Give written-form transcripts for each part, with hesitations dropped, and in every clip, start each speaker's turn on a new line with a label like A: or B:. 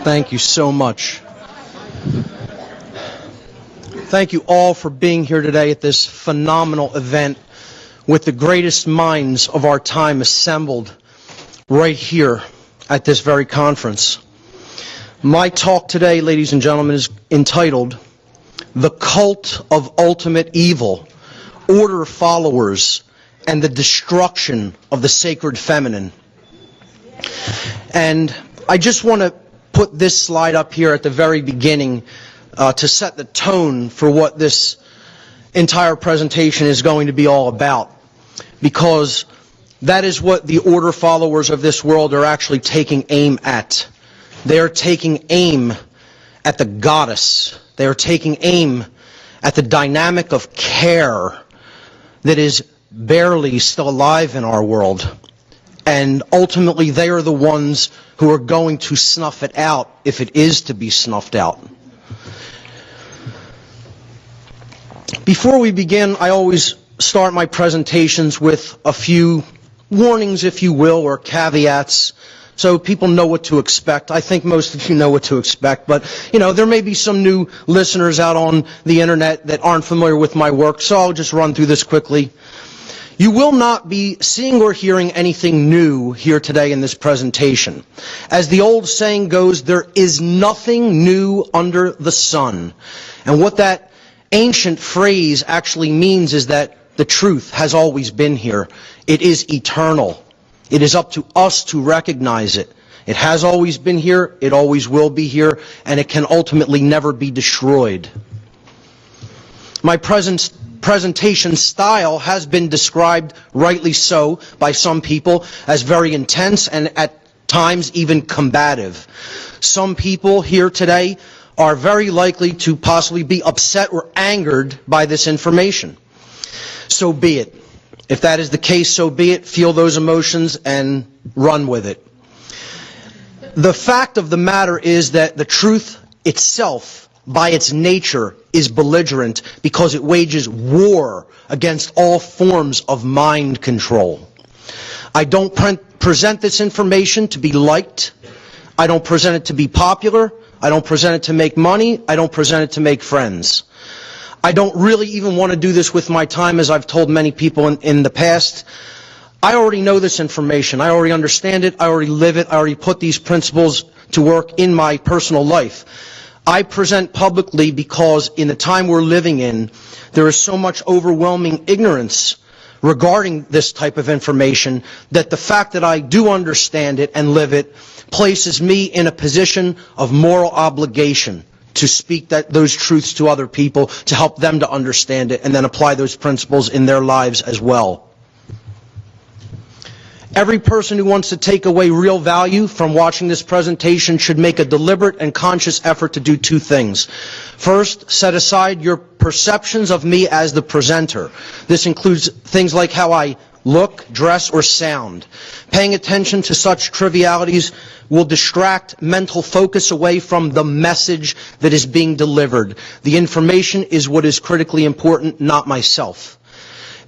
A: Thank you so much. Thank you all for being here today at this phenomenal event with the greatest minds of our time assembled right here at this very conference. My talk today, ladies and gentlemen, is entitled The Cult of Ultimate Evil, Order Followers, and the Destruction of the Sacred Feminine. And I just want to put this slide up here at the very beginning to set the tone for what this entire presentation is going to be all about, because that is what the order followers of this world are actually taking aim at. They are taking aim at the goddess. They are taking aim at the dynamic of care that is barely still alive in our world. And ultimately, they are the ones who are going to snuff it out if it is to be snuffed out. Before we begin, I always start my presentations with a few warnings, if you will, or caveats, so people know what to expect. I think most of you know what to expect, but there may be some new listeners out on the internet that aren't familiar with my work, so I'll just run through this quickly. You will not be seeing or hearing anything new here today in this presentation. As the old saying goes, there is nothing new under the sun. And what that ancient phrase actually means is that the truth has always been here. It is eternal. It is up to us to recognize it. It has always been here, it always will be here, and it can ultimately never be destroyed. My presentation style has been described, rightly so, by some people as very intense and at times even combative. Some people here today are very likely to possibly be upset or angered by this information. So be it. If that is the case, so be it. Feel those emotions and run with it. The fact of the matter is that the truth itself, by its nature, is belligerent because it wages war against all forms of mind control. I don't present this information to be liked. I don't present it to be popular. I don't present it to make money. I don't present it to make friends. I don't really even want to do this with my time, as I've told many people in the past. I already know this information. I already understand it. I already live it. I already put these principles to work in my personal life. I present publicly because in the time we're living in, there is so much overwhelming ignorance regarding this type of information that the fact that I do understand it and live it places me in a position of moral obligation to speak those truths to other people, to help them to understand it and then apply those principles in their lives as well. Every person who wants to take away real value from watching this presentation should make a deliberate and conscious effort to do two things. First, set aside your perceptions of me as the presenter. This includes things like how I look, dress, or sound. Paying attention to such trivialities will distract mental focus away from the message that is being delivered. The information is what is critically important, not myself.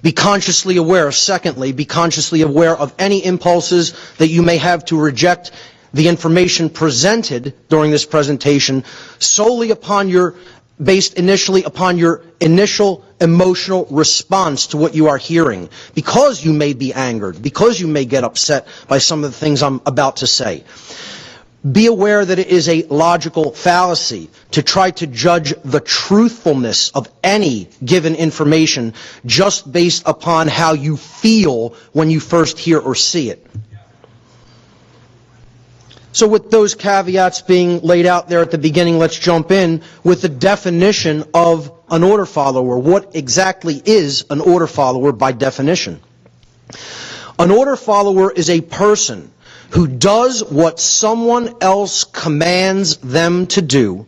A: Be consciously aware. Secondly, be consciously aware of any impulses that you may have to reject the information presented during this presentation solely based initially upon your initial emotional response to what you are hearing, because you may be angered, because you may get upset by some of the things I'm about to say. Be aware that it is a logical fallacy to try to judge the truthfulness of any given information just based upon how you feel when you first hear or see it. So with those caveats being laid out there at the beginning, let's jump in with the definition of an order follower. What exactly is an order follower by definition? An order follower is a person who does what someone else commands them to do,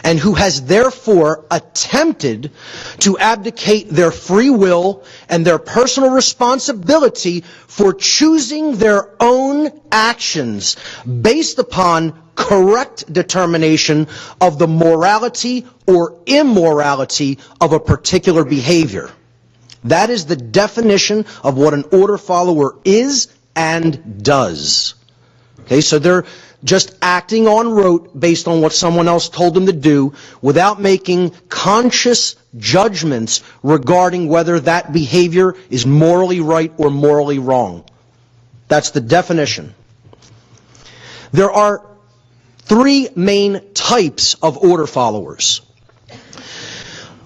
A: and who has therefore attempted to abdicate their free will and their personal responsibility for choosing their own actions based upon correct determination of the morality or immorality of a particular behavior. That is the definition of what an order follower is and does. Okay, so just acting on rote based on what someone else told them to do without making conscious judgments regarding whether that behavior is morally right or morally wrong. That's the definition. There are three main types of order followers.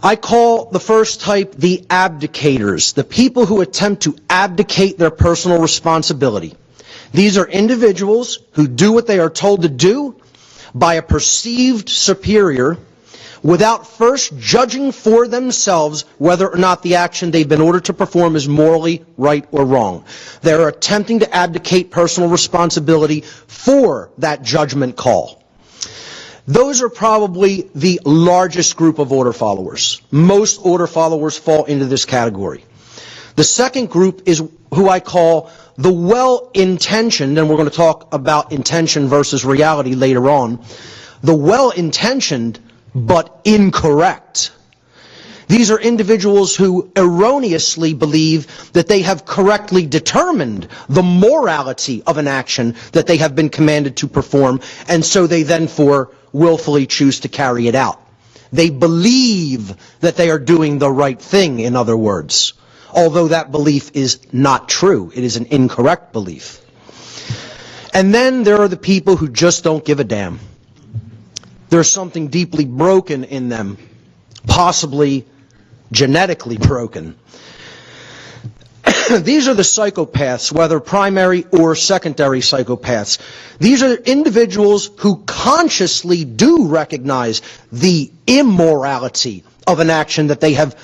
A: I call the first type the abdicators, the people who attempt to abdicate their personal responsibility. These are individuals who do what they are told to do by a perceived superior without first judging for themselves whether or not the action they've been ordered to perform is morally right or wrong. They're attempting to abdicate personal responsibility for that judgment call. Those are probably the largest group of order followers. Most order followers fall into this category. The second group is who I call the well-intentioned, and we're going to talk about intention versus reality later on, the well-intentioned but incorrect. These are individuals who erroneously believe that they have correctly determined the morality of an action that they have been commanded to perform, and so they then willfully choose to carry it out. They believe that they are doing the right thing, in other words, although that belief is not true. It is an incorrect belief. And then there are the people who just don't give a damn. There's something deeply broken in them, possibly genetically broken. These are the psychopaths, whether primary or secondary psychopaths. These are individuals who consciously do recognize the immorality of an action that they have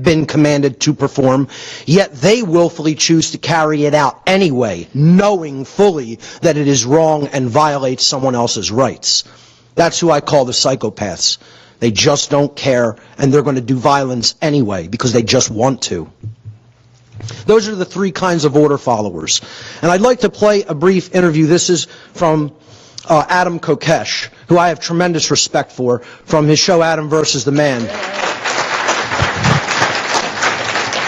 A: been commanded to perform, yet they willfully choose to carry it out anyway, knowing fully that it is wrong and violates someone else's rights. That's who I call the psychopaths. They just don't care, and they're going to do violence anyway because they just want to. Those are the three kinds of order followers. And I'd like to play a brief interview. This is from Adam Kokesh, who I have tremendous respect for, from his show Adam versus the Man.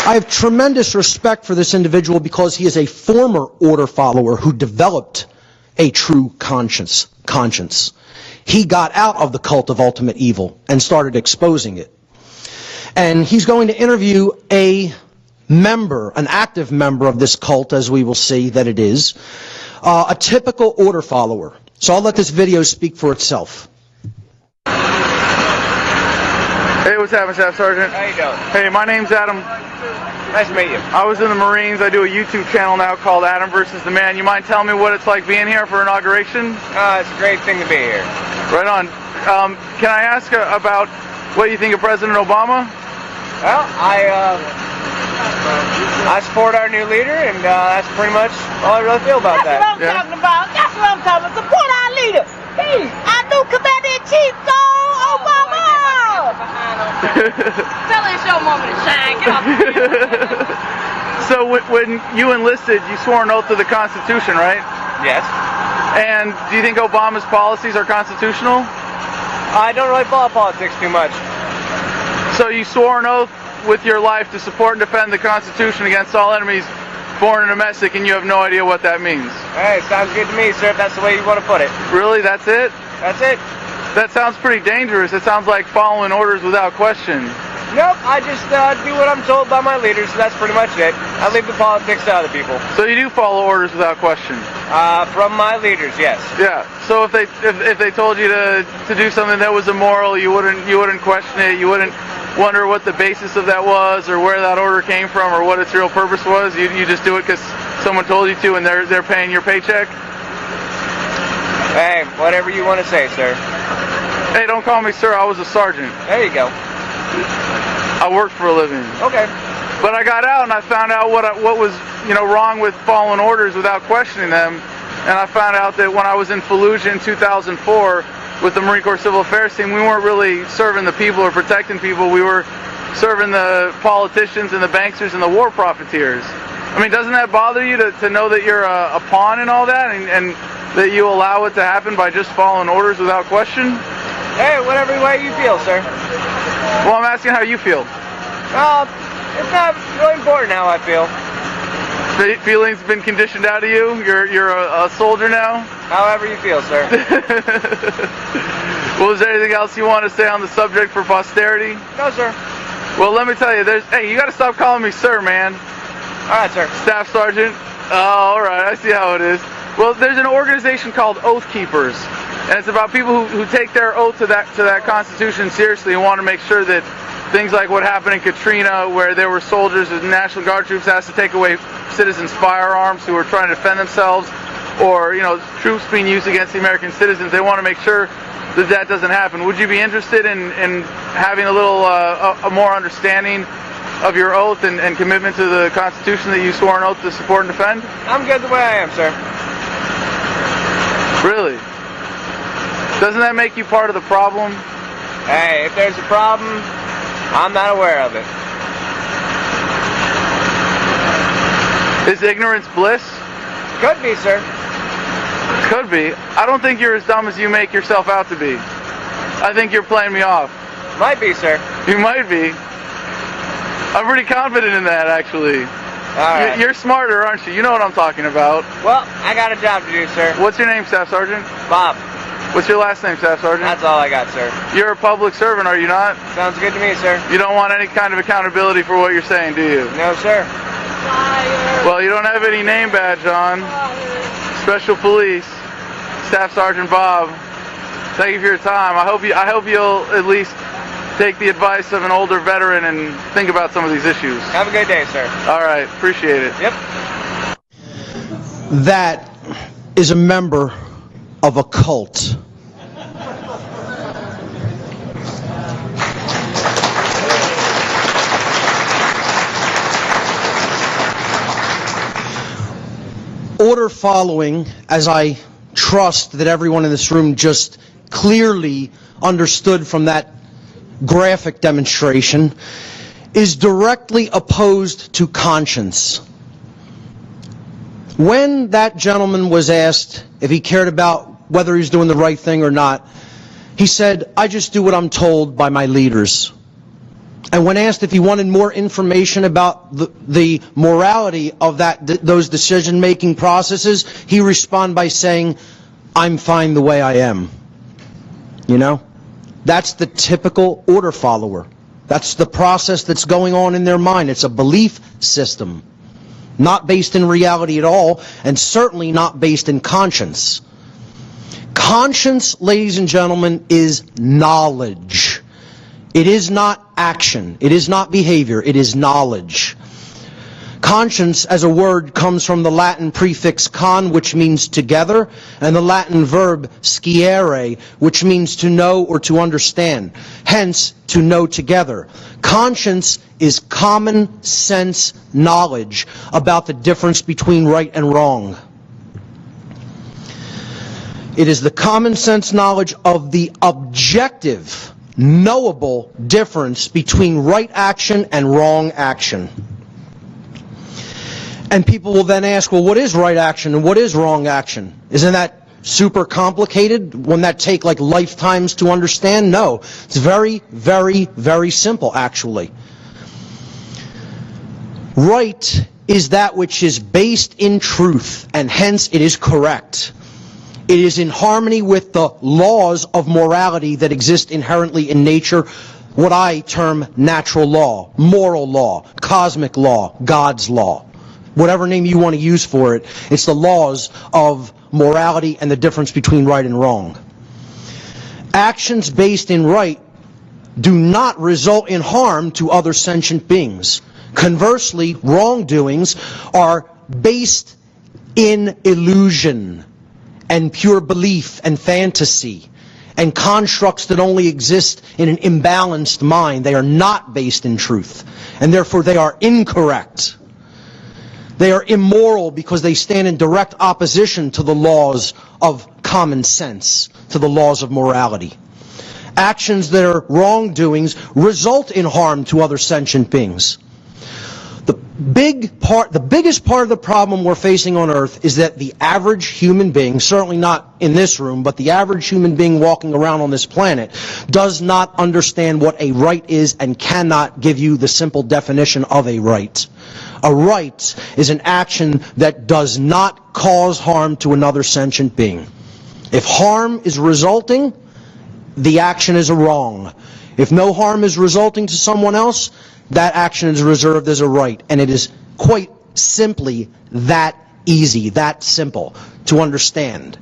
A: I have tremendous respect for this individual because he is a former order follower who developed a true conscience. He got out of the cult of ultimate evil and started exposing it. And he's going to interview a member, an active member of this cult, as we will see that it is, a typical order follower. So I'll let this video speak for itself.
B: Hey, what's happening, Staff Sergeant?
C: How you doing?
B: Hey, my name's Adam.
C: Nice to meet you.
B: I was in the Marines. I do a YouTube channel now called Adam versus the Man. You mind telling me what it's like being here for inauguration?
C: It's a great thing to be here.
B: Right on. Can I ask about what you think of President Obama?
C: Well, I support our new leader, and that's pretty much all I really feel about that.
D: That's what I'm talking about. That's what I'm talking about. Support our leader. Our new Commander-in-Chief, Obama. Tell him show moment to shine. Get off
B: So when you enlisted, you swore an oath to the Constitution, right?
C: Yes.
B: And do you think Obama's policies are constitutional?
C: I don't really follow politics too much.
B: So you swore an oath with your life to support and defend the Constitution against all enemies, foreign and domestic, and you have no idea what that means.
C: Hey, sounds good to me, sir, if that's the way you want to put it.
B: Really? That's it?
C: That's it.
B: That sounds pretty dangerous. It sounds like following orders without question.
C: Nope, I just do what I'm told by my leaders, so that's pretty much it. I leave the politics to other people.
B: So you do follow orders without question?
C: From my leaders, yes.
B: Yeah. So if they told you to do something that was immoral, you wouldn't question it. You wouldn't wonder what the basis of that was, or where that order came from, or what its real purpose was. You just do it because someone told you to, and they're paying your paycheck.
C: Hey, whatever you want to say, sir.
B: Hey, don't call me sir. I was a sergeant.
C: There you go.
B: I worked for a living.
C: Okay.
B: But I got out and I found out what was wrong with following orders without questioning them, and I found out that when I was in Fallujah in 2004 with the Marine Corps Civil Affairs team, we weren't really serving the people or protecting people. We were serving the politicians and the banksters and the war profiteers. I mean, doesn't that bother you to know that you're a pawn in all that, and that you allow it to happen by just following orders without question?
C: Hey, whatever way you feel, sir.
B: Well, I'm asking how you feel.
C: Well, it's not really important how I feel.
B: Feelings been conditioned out of you? You're a soldier now?
C: However you feel, sir.
B: Well, is there anything else you want to say on the subject for posterity?
C: No, sir.
B: Well, let me tell you, hey, you got to stop calling me sir, man.
C: All right, sir.
B: Staff Sergeant? Oh, all right, I see how it is. Well, there's an organization called Oath Keepers, and it's about people who take their oath to that Constitution seriously and want to make sure that things like what happened in Katrina, where there were soldiers and National Guard troops asked to take away citizens' firearms who were trying to defend themselves, or troops being used against the American citizens. They want to make sure that doesn't happen. Would you be interested in having a little a more understanding of your oath and commitment to the Constitution that you swore an oath to support and defend?
C: I'm good the way I am, sir.
B: Really? Doesn't that make you part of the problem?
C: Hey, if there's a problem, I'm not aware of it.
B: Is ignorance bliss?
C: Could be, sir.
B: Could be. I don't think you're as dumb as you make yourself out to be. I think you're playing me off.
C: Might be, sir.
B: You might be. I'm pretty confident in that, actually.
C: All right.
B: You're smarter, aren't you? You know what I'm talking about.
C: Well, I got a job to do, sir.
B: What's your name, Staff Sergeant?
C: Bob.
B: What's your last name, Staff Sergeant?
C: That's all I got, sir.
B: You're a public servant, are you not?
C: Sounds good to me, sir.
B: You don't want any kind of accountability for what you're saying, do you?
C: No, sir.
B: Well, you don't have any name badge on. Special Police, Staff Sergeant Bob. Thank you for your time. I hope you'll at least take the advice of an older veteran and think about some of these issues.
C: Have a good day, sir.
B: All right, appreciate it.
C: Yep.
A: That is a member of a cult. Order following, as I trust that everyone in this room just clearly understood from that graphic demonstration, is directly opposed to conscience. When that gentleman was asked if he cared about whether he's doing the right thing or not, he said, "I just do what I'm told by my leaders." And when asked if he wanted more information about the morality of those decision-making processes, he responded by saying, "I'm fine the way I am." That's the typical order follower. That's the process that's going on in their mind. It's a belief system, not based in reality at all, and certainly not based in conscience. Conscience, ladies and gentlemen, is knowledge. It is not action. It is not behavior. It is knowledge. Conscience, as a word, comes from the Latin prefix con, which means together, and the Latin verb sciere, which means to know or to understand. Hence, to know together. Conscience is common sense knowledge about the difference between right and wrong. It is the common sense knowledge of the objective, knowable difference between right action and wrong action. And people will then ask, well, what is right action and what is wrong action? Isn't that super complicated? Wouldn't that take like lifetimes to understand? No. It's very, very, very simple, actually. Right is that which is based in truth, and hence it is correct. It is in harmony with the laws of morality that exist inherently in nature, what I term natural law, moral law, cosmic law, God's law. Whatever name you want to use for it, it's the laws of morality and the difference between right and wrong. Actions based in right do not result in harm to other sentient beings. Conversely, wrongdoings are based in illusion and pure belief and fantasy and constructs that only exist in an imbalanced mind. They are not based in truth, and therefore they are incorrect. They are immoral because they stand in direct opposition to the laws of common sense, to the laws of morality. Actions that are wrongdoings result in harm to other sentient beings. The biggest part of the problem we're facing on Earth is that the average human being, certainly not in this room, but the average human being walking around on this planet, does not understand what a right is and cannot give you the simple definition of a right. A right is an action that does not cause harm to another sentient being. If harm is resulting, the action is a wrong. If no harm is resulting to someone else, that action is reserved as a right. And it is quite simply that easy, that simple to understand.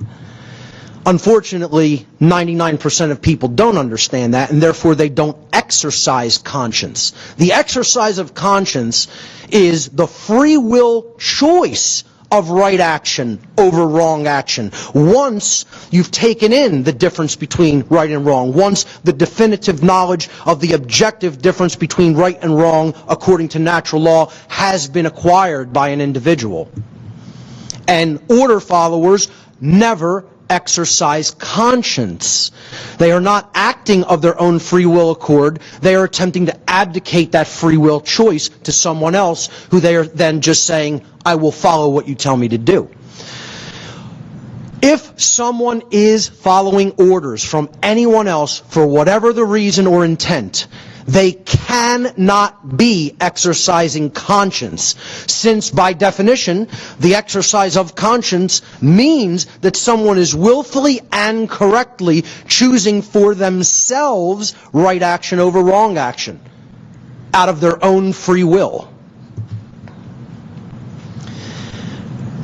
A: Unfortunately, 99% of people don't understand that, and therefore they don't exercise conscience. The exercise of conscience is the free will choice of right action over wrong action. Once you've taken in the difference between right and wrong, once the definitive knowledge of the objective difference between right and wrong according to natural law has been acquired by an individual. And order followers never exercise conscience. They are not acting of their own free will accord. They are attempting to abdicate that free will choice to someone else, who they are then just saying, I will follow what you tell me to do. If someone is following orders from anyone else for whatever the reason or intent, they cannot be exercising conscience, since by definition, the exercise of conscience means that someone is willfully and correctly choosing for themselves right action over wrong action, out of their own free will.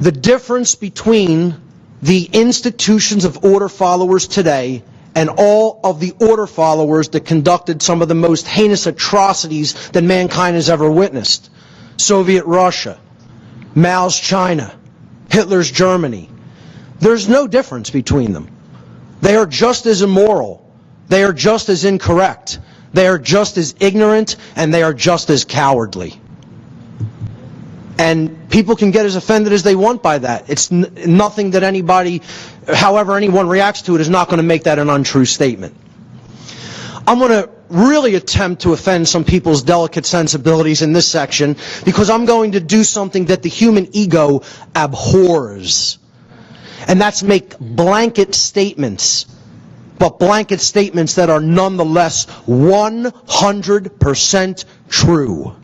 A: The difference between the institutions of order followers today and all of the order followers that conducted some of the most heinous atrocities that mankind has ever witnessed. Soviet Russia, Mao's China, Hitler's Germany. There's no difference between them. They are just as immoral. They are just as incorrect. They are just as ignorant, and they are just as cowardly. And people can get as offended as they want by that. It's nothing that anybody, however anyone reacts to it, is not going to make that an untrue statement. I'm going to really attempt to offend some people's delicate sensibilities in this section, because I'm going to do something that the human ego abhors. And that's make blanket statements, but blanket statements that are nonetheless 100% true.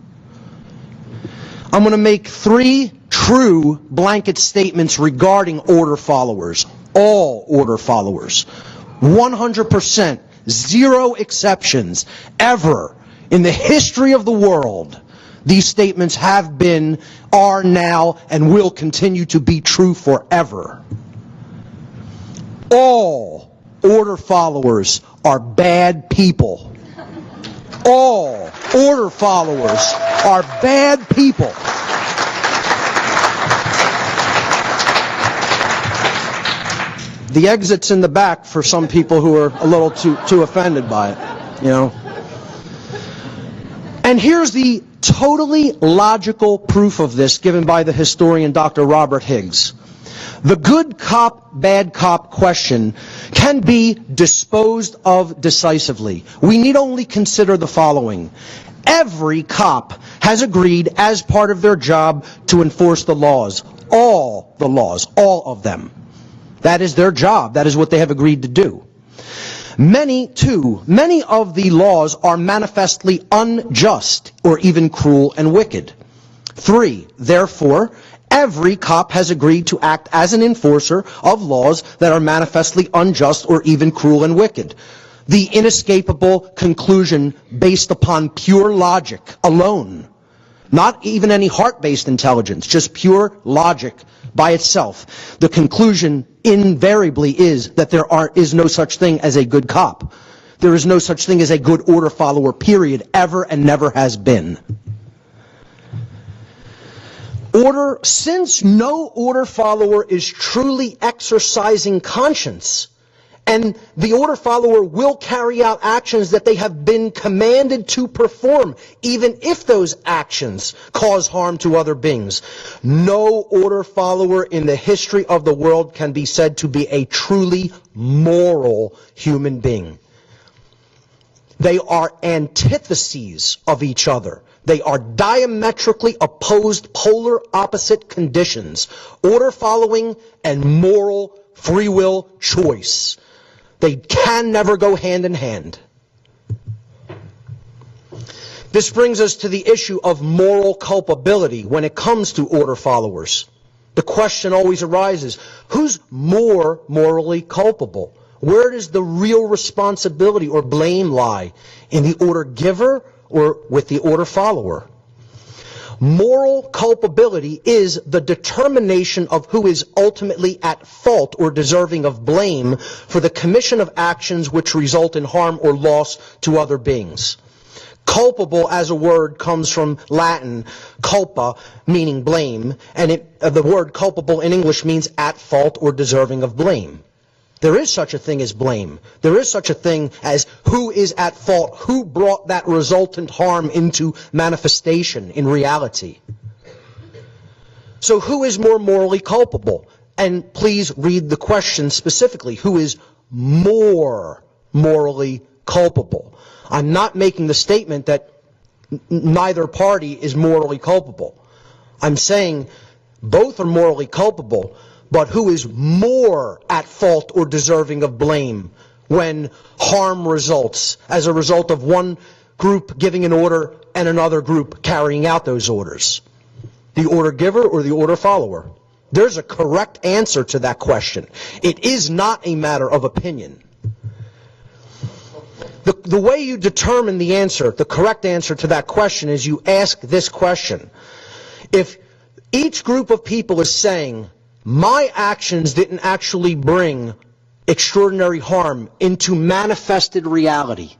A: I'm going to make 3 true blanket statements regarding order followers, all order followers. 100%, 0 exceptions, ever in the history of the world. These statements have been, are now, and will continue to be true forever. All order followers are bad people. All order followers are bad people. The exit's in the back for some people who are a little too offended by it, you know. And here's the totally logical proof of this given by the historian Dr. Robert Higgs. The good cop, bad cop question can be disposed of decisively. We need only consider the following. Every cop has agreed as part of their job to enforce the laws. All the laws, all of them. That is their job. That is what they have agreed to do. Many of the laws are manifestly unjust or even cruel and wicked. 3, therefore, every cop has agreed to act as an enforcer of laws that are manifestly unjust or even cruel and wicked. The inescapable conclusion based upon pure logic alone. Not even any heart-based intelligence, just pure logic by itself. The conclusion invariably is that there is no such thing as a good cop. There is no such thing as a good order follower, period, ever and never has been. Since no order follower is truly exercising conscience, and the order follower will carry out actions that they have been commanded to perform, even if those actions cause harm to other beings, no order follower in the history of the world can be said to be a truly moral human being. They are antitheses of each other. They are diametrically opposed, polar opposite conditions. Order following and moral free will choice. They can never go hand in hand. This brings us to the issue of moral culpability when it comes to order followers. The question always arises, who's more morally culpable? Where does the real responsibility or blame lie? In the order giver or with the order follower? Moral culpability is the determination of who is ultimately at fault or deserving of blame for the commission of actions which result in harm or loss to other beings. Culpable as a word comes from Latin, culpa, meaning blame, and the word culpable in English means at fault or deserving of blame. There is such a thing as blame. There is such a thing as who is at fault, who brought that resultant harm into manifestation in reality. So who is more morally culpable? And please read the question specifically. Who is more morally culpable? I'm not making the statement that neither party is morally culpable. I'm saying both are morally culpable, but who is more at fault or deserving of blame when harm results as a result of one group giving an order and another group carrying out those orders? The order giver or the order follower? There's a correct answer to that question. It is not a matter of opinion. The way you determine the answer, the correct answer to that question, is you ask this question. If each group of people is saying, my actions didn't actually bring extraordinary harm into manifested reality,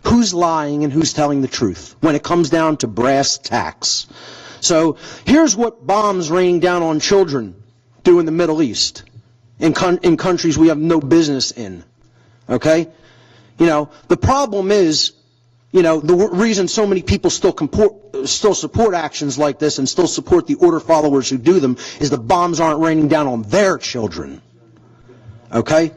A: who's lying and who's telling the truth when it comes down to brass tacks? So here's what bombs raining down on children do in the Middle East, in countries we have no business in. Okay? You know, the problem is, you know, the reason so many people still support actions like this and still support the order followers who do them is the bombs aren't raining down on their children. Okay?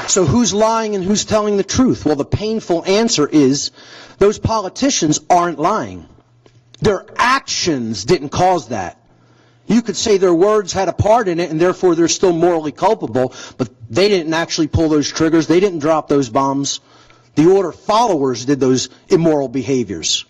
A: So who's lying and who's telling the truth? Well, the painful answer is those politicians aren't lying. Their actions didn't cause that. You could say their words had a part in it, and therefore they're still morally culpable, but they didn't actually pull those triggers. They didn't drop those bombs. The order followers did those immoral behaviors.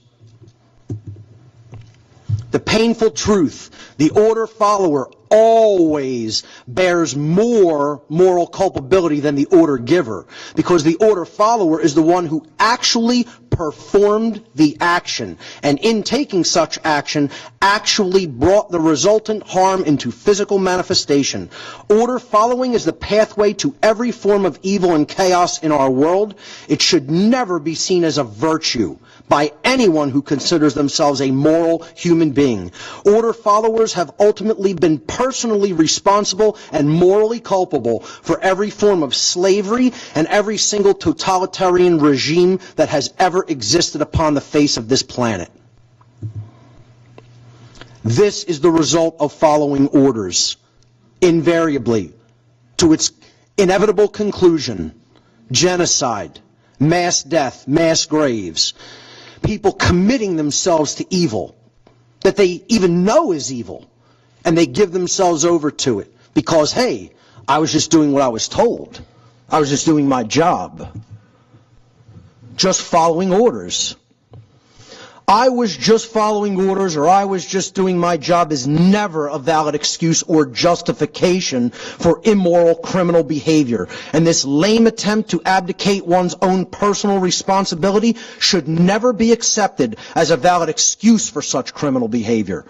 A: The painful truth, the order follower always bears more moral culpability than the order giver, because the order follower is the one who actually performed the action, and in taking such action actually brought the resultant harm into physical manifestation. Order following is the pathway to every form of evil and chaos in our world. It should never be seen as a virtue by anyone who considers themselves a moral human being. Order followers have ultimately been personally responsible and morally culpable for every form of slavery and every single totalitarian regime that has ever existed upon the face of this planet. This is the result of following orders, invariably, to its inevitable conclusion: genocide, mass death, mass graves, people committing themselves to evil that they even know is evil, and they give themselves over to it because, hey, I was just doing what I was told. I was just doing my job. Just following orders. I was just following orders, or I was just doing my job, is never a valid excuse or justification for immoral criminal behavior. And this lame attempt to abdicate one's own personal responsibility should never be accepted as a valid excuse for such criminal behavior.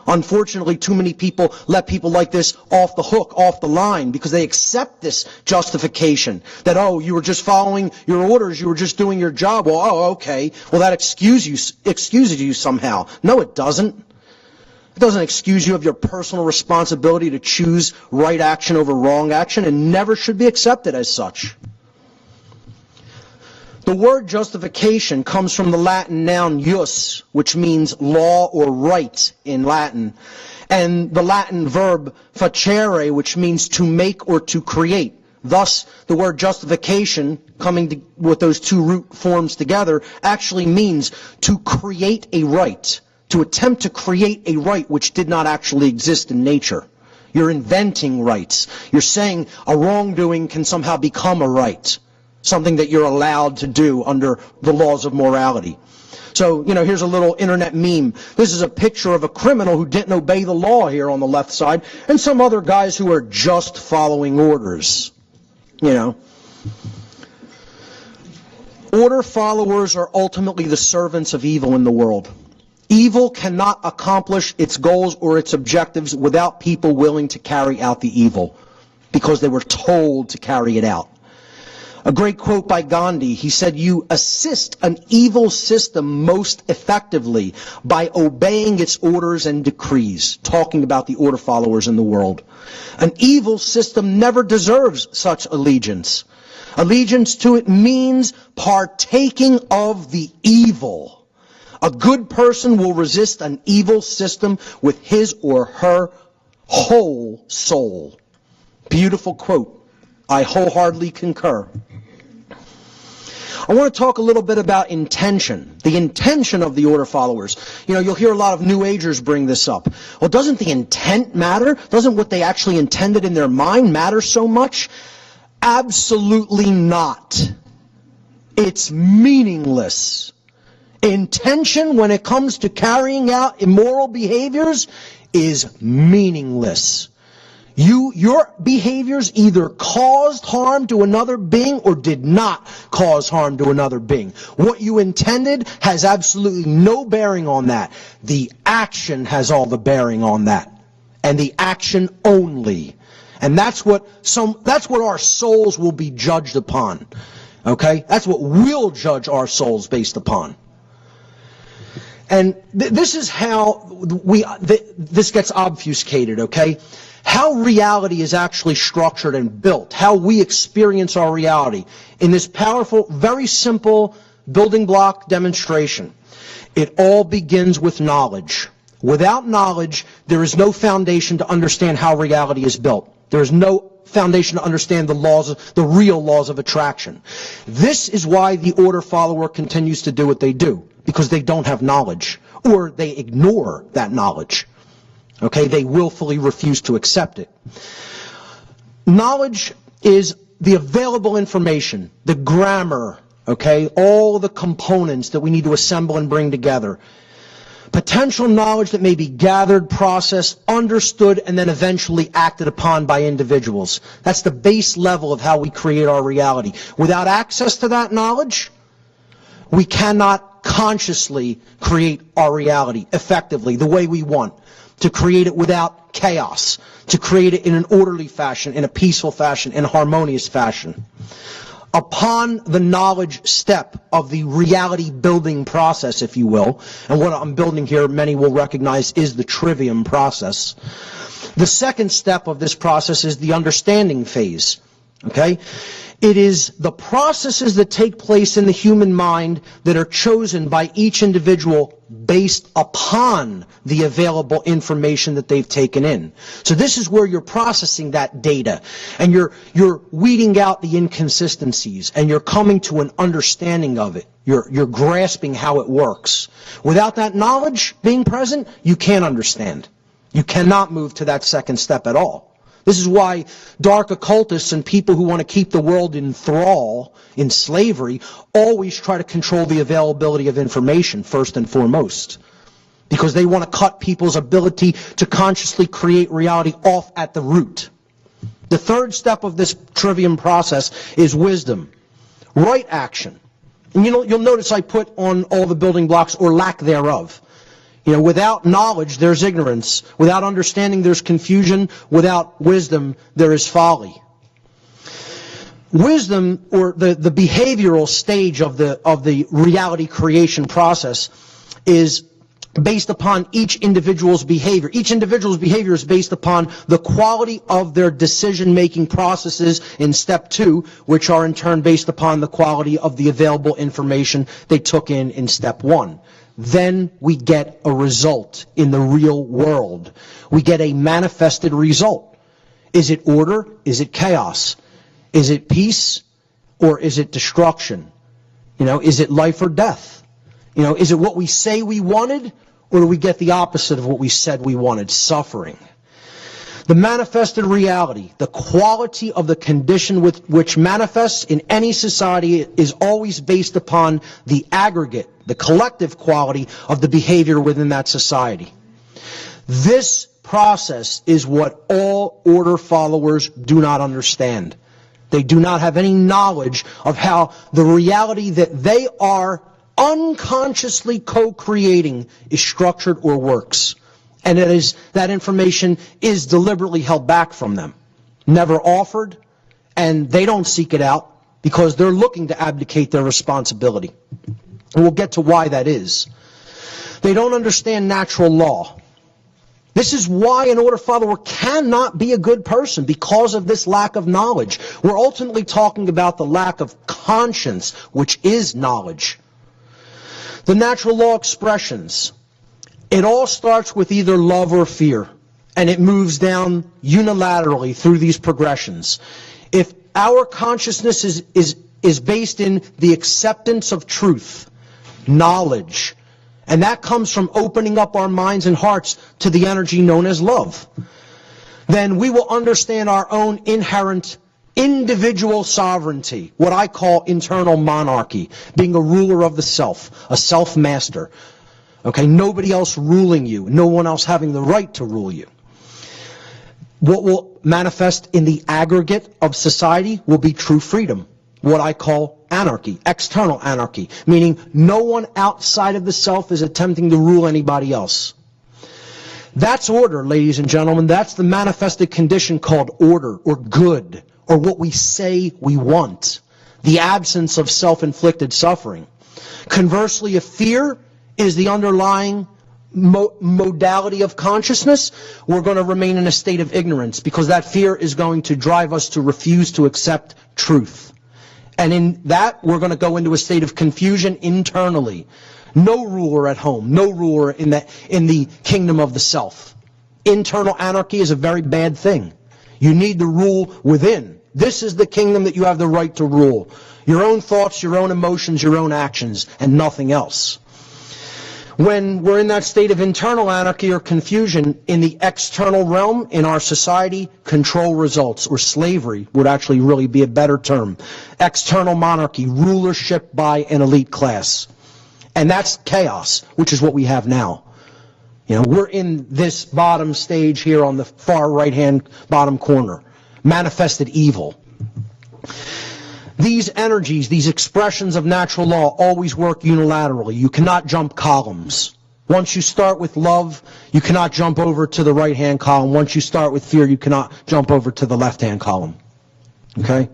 A: Unfortunately, too many people let people like this off the hook, off the line, because they accept this justification that, oh, you were just following your orders, you were just doing your job. Well, oh, okay. Well, that excuses you somehow. No, it doesn't. It doesn't excuse you of your personal responsibility to choose right action over wrong action, and never should be accepted as such. The word justification comes from the Latin noun jus, which means law or right in Latin, and the Latin verb facere, which means to make or to create. Thus, the word justification, coming with those two root forms together, actually means to create a right, to attempt to create a right which did not actually exist in nature. You're inventing rights. You're saying a wrongdoing can somehow become a right, something that you're allowed to do under the laws of morality. So, here's a little internet meme. This is a picture of a criminal who didn't obey the law here on the left side, and some other guys who are just following orders. Order followers are ultimately the servants of evil in the world. Evil cannot accomplish its goals or its objectives without people willing to carry out the evil, because they were told to carry it out. A great quote by Gandhi, he said, "You assist an evil system most effectively by obeying its orders and decrees," talking about the order followers in the world. An evil system never deserves such allegiance. Allegiance to it means partaking of the evil. A good person will resist an evil system with his or her whole soul. Beautiful quote. I wholeheartedly concur. I want to talk a little bit about intention, the intention of the order followers. You'll hear a lot of New Agers bring this up. Well, doesn't the intent matter? Doesn't what they actually intended in their mind matter so much? Absolutely not. It's meaningless. Intention, when it comes to carrying out immoral behaviors, is meaningless. Your behaviors either caused harm to another being or did not cause harm to another being. What you intended has absolutely no bearing on that. The action has all the bearing on that. And the action only. And that's what our souls will be judged upon. Okay? That's what we'll judge our souls based upon. And this is how this gets obfuscated, okay? How reality is actually structured and built, how we experience our reality in this powerful, very simple building block demonstration. It all begins with knowledge. Without knowledge, there is no foundation to understand how reality is built. There is no foundation to understand the real laws of attraction. This is why the order follower continues to do what they do, because they don't have knowledge, or they ignore that knowledge. Okay, they willfully refuse to accept it. Knowledge is the available information, the grammar, okay, all the components that we need to assemble and bring together. Potential knowledge that may be gathered, processed, understood, and then eventually acted upon by individuals. That's the base level of how we create our reality. Without access to that knowledge, we cannot consciously create our reality effectively, the way we want. To create it without chaos, to create it in an orderly fashion, in a peaceful fashion, in a harmonious fashion. Upon the knowledge step of the reality building process, if you will, and what I'm building here, many will recognize, is the trivium process. The second step of this process is the understanding phase. Okay? It is the processes that take place in the human mind that are chosen by each individual based upon the available information that they've taken in. So this is where you're processing that data, and you're weeding out the inconsistencies, and you're coming to an understanding of it. You're grasping how it works. Without that knowledge being present, you can't understand. You cannot move to that second step at all. This is why dark occultists and people who want to keep the world in thrall, in slavery, always try to control the availability of information first and foremost. Because they want to cut people's ability to consciously create reality off at the root. The third step of this trivium process is wisdom. Right action. And you'll notice I put on all the building blocks, or lack thereof. Without knowledge, there's ignorance. Without understanding, there's confusion. Without wisdom, there is folly. Wisdom, or the behavioral stage of the reality creation process, is based upon each individual's behavior. Each individual's behavior is based upon the quality of their decision-making processes in step 2, which are in turn based upon the quality of the available information they took in step 1. Then we get a result in the real world. We get a manifested result. Is it order? Is it chaos? Is it peace? Or is it destruction? Is it life or death? Is it what we say we wanted? Or do we get the opposite of what we said we wanted? Suffering. The manifested reality, the quality of the condition with which manifests in any society, is always based upon the aggregate, the collective quality of the behavior within that society. This process is what all order followers do not understand. They do not have any knowledge of how the reality that they are unconsciously co-creating is structured or works. And it is, that information is deliberately held back from them, never offered, and they don't seek it out because they're looking to abdicate their responsibility. And we'll get to why that is. They don't understand natural law. This is why an order follower cannot be a good person, because of this lack of knowledge. We're ultimately talking about the lack of conscience, which is knowledge. The natural law expressions. It all starts with either love or fear, and it moves down unilaterally through these progressions. If our consciousness is based in the acceptance of truth, knowledge, and that comes from opening up our minds and hearts to the energy known as love, then we will understand our own inherent individual sovereignty, what I call internal monarchy, being a ruler of the self, a self-master. Okay, nobody else ruling you, no one else having the right to rule you. What will manifest in the aggregate of society will be true freedom, what I call anarchy, external anarchy, meaning no one outside of the self is attempting to rule anybody else. That's order, ladies and gentlemen. That's the manifested condition called order, or good, or what we say we want, the absence of self-inflicted suffering. Conversely, if fear is the underlying modality of consciousness, we're going to remain in a state of ignorance, because that fear is going to drive us to refuse to accept truth. And in that, we're going to go into a state of confusion internally. No ruler at home, no ruler in the kingdom of the self. Internal anarchy is a very bad thing. You need to rule within. This is the kingdom that you have the right to rule. Your own thoughts, your own emotions, your own actions, and nothing else. When we're in that state of internal anarchy or confusion in the external realm, in our society, control results, or slavery would actually really be a better term. External monarchy, rulership by an elite class. And that's chaos, which is what we have now. You know, we're in this bottom stage here on the far right-hand bottom corner. Manifested evil. These energies, these expressions of natural law always work unilaterally. You cannot jump columns. Once you start with love, you cannot jump over to the right-hand column. Once you start with fear, you cannot jump over to the left-hand column. Okay?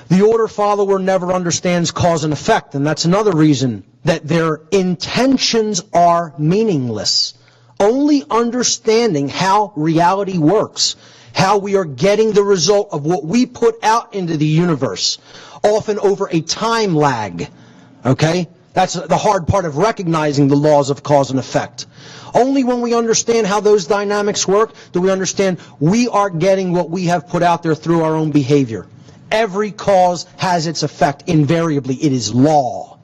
A: The order follower never understands cause and effect, and that's another reason that their intentions are meaningless. Only understanding how reality works, how we are getting the result of what we put out into the universe, often over a time lag. Okay? That's the hard part of recognizing the laws of cause and effect. Only when we understand how those dynamics work do we understand we are getting what we have put out there through our own behavior. Every cause has its effect. Invariably, it is law.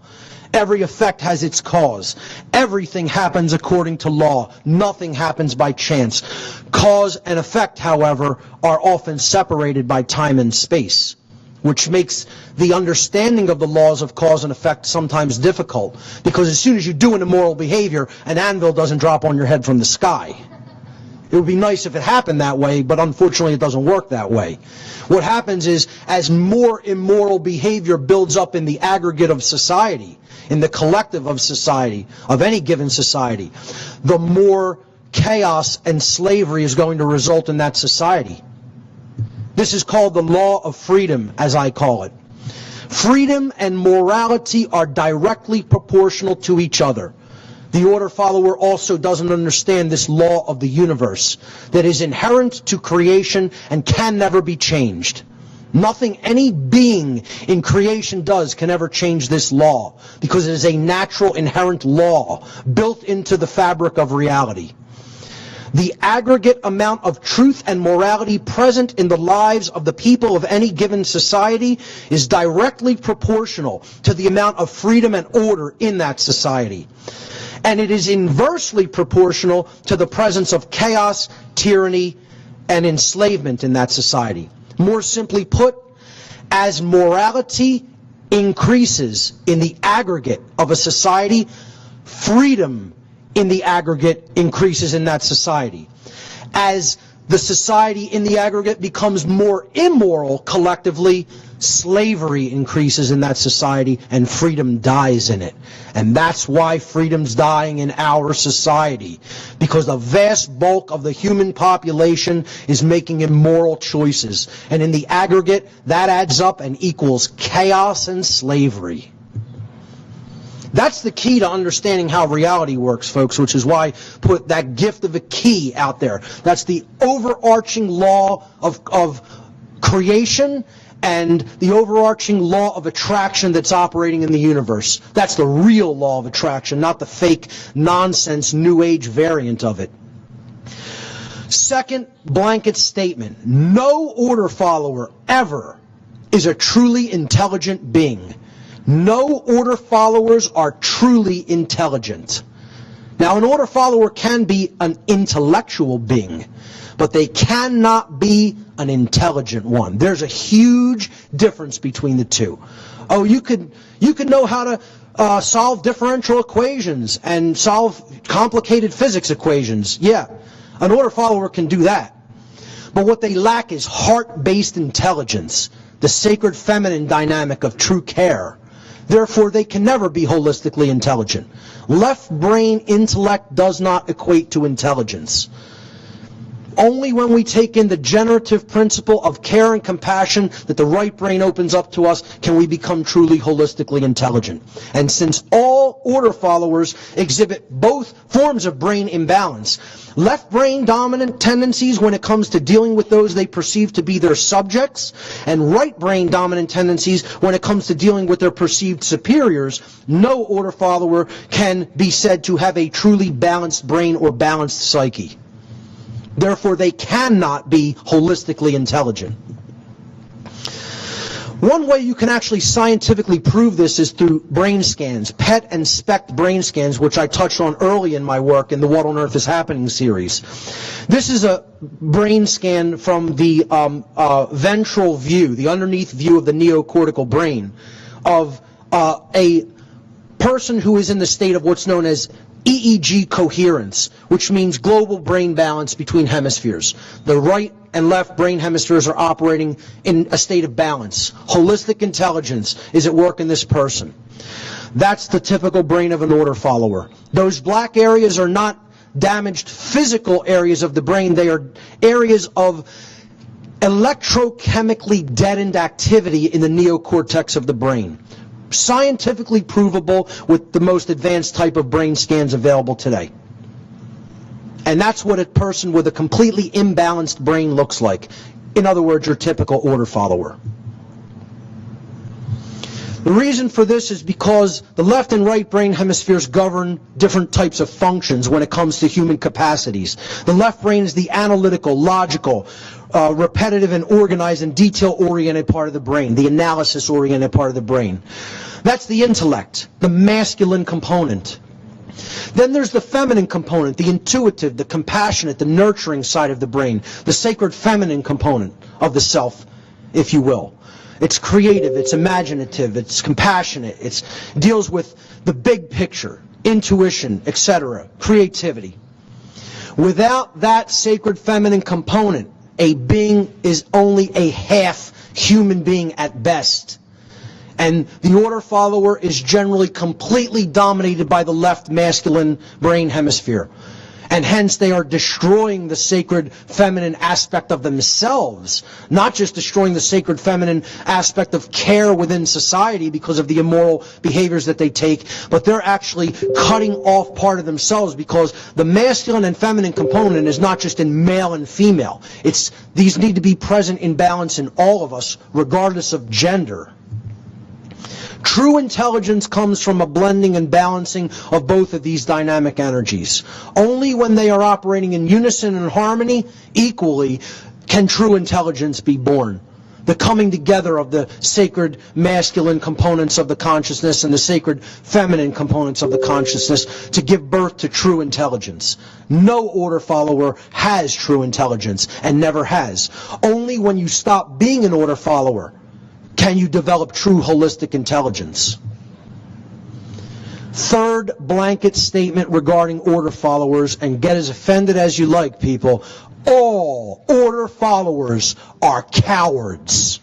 A: Every effect has its cause. Everything happens according to law. Nothing happens by chance. Cause and effect, however, are often separated by time and space, which makes the understanding of the laws of cause and effect sometimes difficult, because as soon as you do an immoral behavior, an anvil doesn't drop on your head from the sky. It would be nice if it happened that way, but unfortunately it doesn't work that way. What happens is, as more immoral behavior builds up in the aggregate of society, in the collective of society, of any given society, the more chaos and slavery is going to result in that society. This is called the law of freedom, as I call it. Freedom and morality are directly proportional to each other. The order follower also doesn't understand this law of the universe that is inherent to creation and can never be changed. Nothing any being in creation does can ever change this law, because it is a natural, inherent law built into the fabric of reality. The aggregate amount of truth and morality present in the lives of the people of any given society is directly proportional to the amount of freedom and order in that society. and it is inversely proportional to the presence of chaos, tyranny, and enslavement in that society. More simply put, as morality increases in the aggregate of a society, freedom in the aggregate increases in that society. As the society in the aggregate becomes more immoral collectively, slavery increases in that society and freedom dies in it. And that's why freedom's dying in our society, because the vast bulk of the human population is making immoral choices. And in the aggregate, that adds up and equals chaos and slavery. That's the key to understanding how reality works, folks, which is why I put that gift of a key out there. That's the overarching law of creation and the overarching law of attraction that's operating in the universe. That's the real law of attraction, not the fake nonsense New Age variant of it. Second blanket statement: no order follower ever is a truly intelligent being. No order followers are truly intelligent. Now, an order follower can be an intellectual being, but they cannot be an intelligent one. There's a huge difference between the two. Oh, you could know how to solve differential equations and solve complicated physics equations. Yeah, an order follower can do that. But what they lack is heart-based intelligence, the sacred feminine dynamic of true care. Therefore, they can never be holistically intelligent. Left brain intellect does not equate to intelligence. Only when we take in the generative principle of care and compassion that the right brain opens up to us can we become truly holistically intelligent. And since all order followers exhibit both forms of brain imbalance, left brain dominant tendencies when it comes to dealing with those they perceive to be their subjects, and right brain dominant tendencies when it comes to dealing with their perceived superiors, no order follower can be said to have a truly balanced brain or balanced psyche. Therefore, they cannot be holistically intelligent. One way you can actually scientifically prove this is through brain scans, PET and SPECT brain scans, which I touched on early in my work in the What on Earth is Happening series. This is a brain scan from the ventral view, the underneath view of the neocortical brain, of a person who is in the state of what's known as EEG coherence, which means global brain balance between hemispheres. The right and left brain hemispheres are operating in a state of balance. Holistic intelligence is at work in this person. That's the typical brain of an order follower. Those black areas are not damaged physical areas of the brain. They are areas of electrochemically deadened activity in the neocortex of the brain. Scientifically provable with the most advanced type of brain scans available today. And that's what a person with a completely imbalanced brain looks like. In other words, your typical order follower. The reason for this is because the left and right brain hemispheres govern different types of functions when it comes to human capacities. The left brain is the analytical, logical, repetitive and organized and detail-oriented part of the brain, the analysis-oriented part of the brain. That's the intellect, the masculine component. Then there's the feminine component, the intuitive, the compassionate, the nurturing side of the brain, the sacred feminine component of the self, if you will. It's creative, it's imaginative, it's compassionate, it deals with the big picture, intuition, etc., creativity. Without that sacred feminine component, a being is only a half human being at best. And the order follower is generally completely dominated by the left masculine brain hemisphere. And hence they are destroying the sacred feminine aspect of themselves, not just destroying the sacred feminine aspect of care within society because of the immoral behaviors that they take, but they're actually cutting off part of themselves because the masculine and feminine component is not just in male and female. These need to be present in balance in all of us, regardless of gender. True intelligence comes from a blending and balancing of both of these dynamic energies. Only when they are operating in unison and harmony equally can true intelligence be born. the coming together of the sacred masculine components of the consciousness and the sacred feminine components of the consciousness to give birth to true intelligence. No order follower has true intelligence and never has. Only when you stop being an order follower can you develop true holistic intelligence. Third blanket statement regarding order followers, and get as offended as you like, people. All order followers are cowards.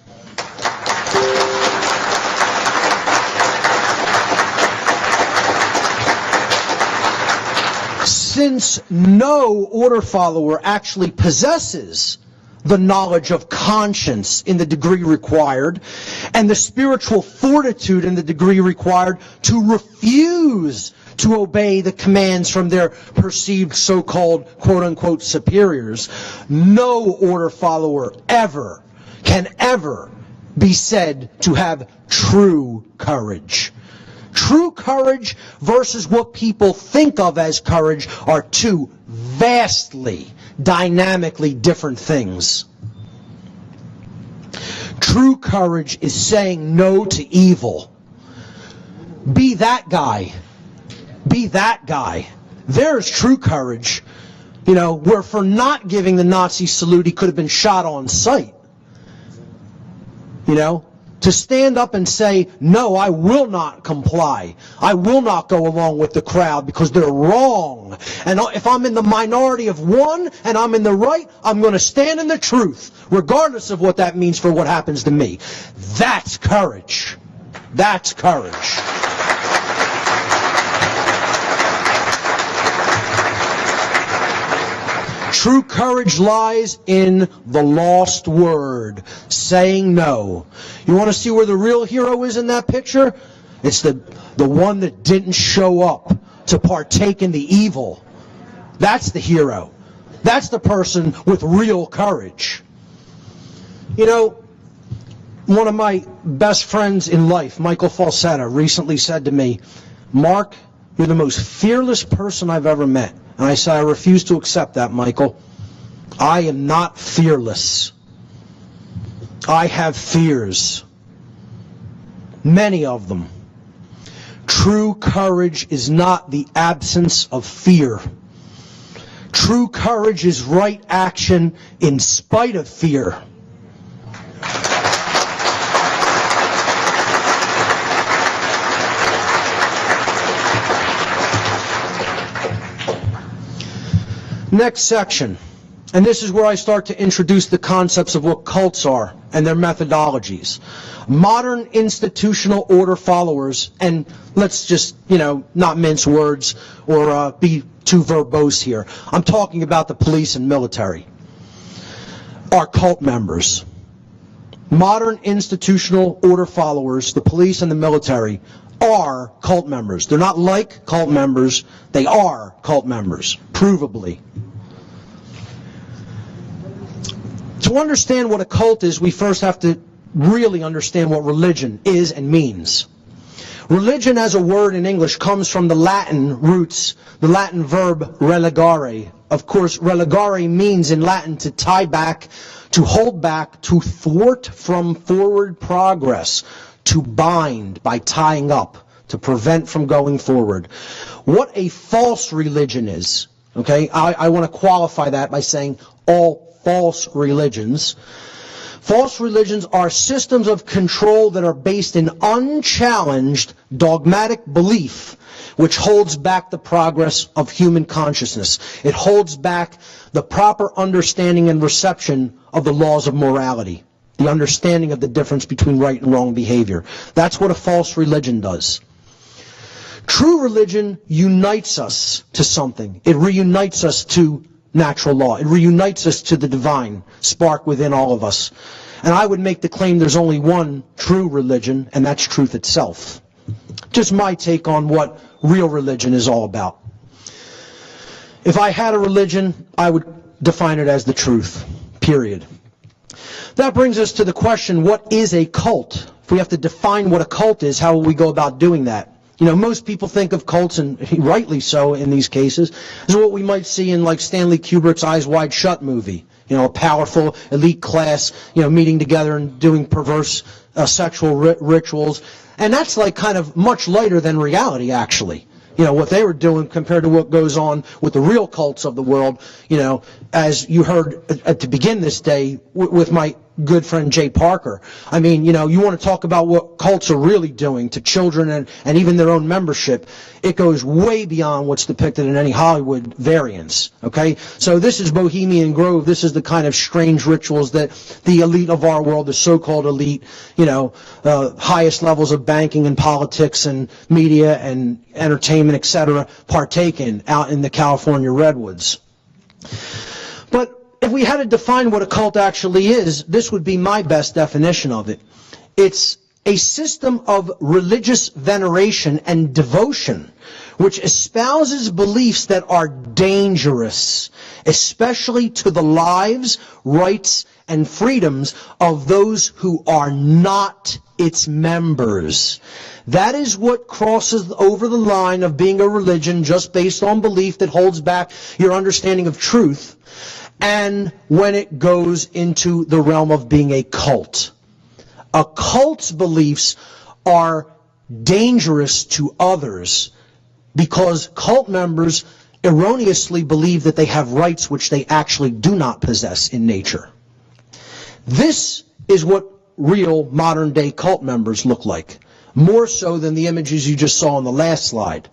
A: Since no order follower actually possesses the knowledge of conscience in the degree required, and the spiritual fortitude in the degree required to refuse to obey the commands from their perceived so-called quote-unquote superiors, no order follower can ever be said to have true courage. True courage versus what people think of as courage are two vastly, dynamically different things. True courage is saying no to evil. Be that guy. Be that guy. There's true courage. You know, where for not giving the Nazi salute, he could have been shot on sight. You know, to stand up and say, no, I will not comply. I will not go along with the crowd because they're wrong. And if I'm in the minority of one and I'm in the right, I'm going to stand in the truth, regardless of what that means for what happens to me. That's courage. That's courage. True courage lies in the lost word, saying no. You want to see where the real hero is in that picture? It's the one that didn't show up to partake in the evil. That's the hero. That's the person with real courage. You know, one of my best friends in life, Michael Falsetta, recently said to me, Mark, you're the most fearless person I've ever met. And I said, I refuse to accept that, Michael. I am not fearless. I have fears. Many of them. True courage is not the absence of fear. True courage is right action in spite of fear. Next section, and this is where I start to introduce the concepts of what cults are and their methodologies. Modern institutional order followers, and let's just, not mince words or be too verbose here. I'm talking about the police and military, are cult members. Modern institutional order followers, the police and the military, are cult members. They're not like cult members, they are cult members, provably. To understand what a cult is, we first have to really understand what religion is and means. Religion as a word in English comes from the Latin roots, the Latin verb religare. Of course, religare means in Latin to tie back, to hold back, to thwart from forward progress, to bind by tying up, to prevent from going forward. What a false religion is, okay? I want to qualify that by saying all false religions. False religions are systems of control that are based in unchallenged dogmatic belief, which holds back the progress of human consciousness. It holds back the proper understanding and reception of the laws of morality, the understanding of the difference between right and wrong behavior. That's what a false religion does. True religion unites us to something. It reunites us to natural law. It reunites us to the divine spark within all of us. And I would make the claim there's only one true religion, and that's truth itself. Just my take on what real religion is all about. If I had a religion, I would define it as the truth, period. That brings us to the question, what is a cult? If we have to define what a cult is, how will we go about doing that? Most people think of cults, and rightly so in these cases, as what we might see in like Stanley Kubrick's Eyes Wide Shut movie. You know, a powerful elite class, you know, meeting together and doing perverse sexual rituals. And that's like kind of much lighter than reality, actually. You know, what they were doing compared to what goes on with the real cults of the world, you know, as you heard to begin this day with my good friend Jay Parker. I mean, you know, you want to talk about what cults are really doing to children and even their own membership. It goes way beyond what's depicted in any Hollywood variants, okay? So this is Bohemian Grove. This is the kind of strange rituals that the elite of our world, the so-called elite, you know, highest levels of banking and politics and media and entertainment, etc., partake in out in the California redwoods. But if we had to define what a cult actually is, this would be my best definition of it. It's a system of religious veneration and devotion which espouses beliefs that are dangerous, especially to the lives, rights, and freedoms of those who are not its members. That is what crosses over the line of being a religion just based on belief that holds back your understanding of truth, and when it goes into the realm of being a cult. A cult's beliefs are dangerous to others because cult members erroneously believe that they have rights which they actually do not possess in nature. This is what real modern-day cult members look like, more so than the images you just saw on the last slide.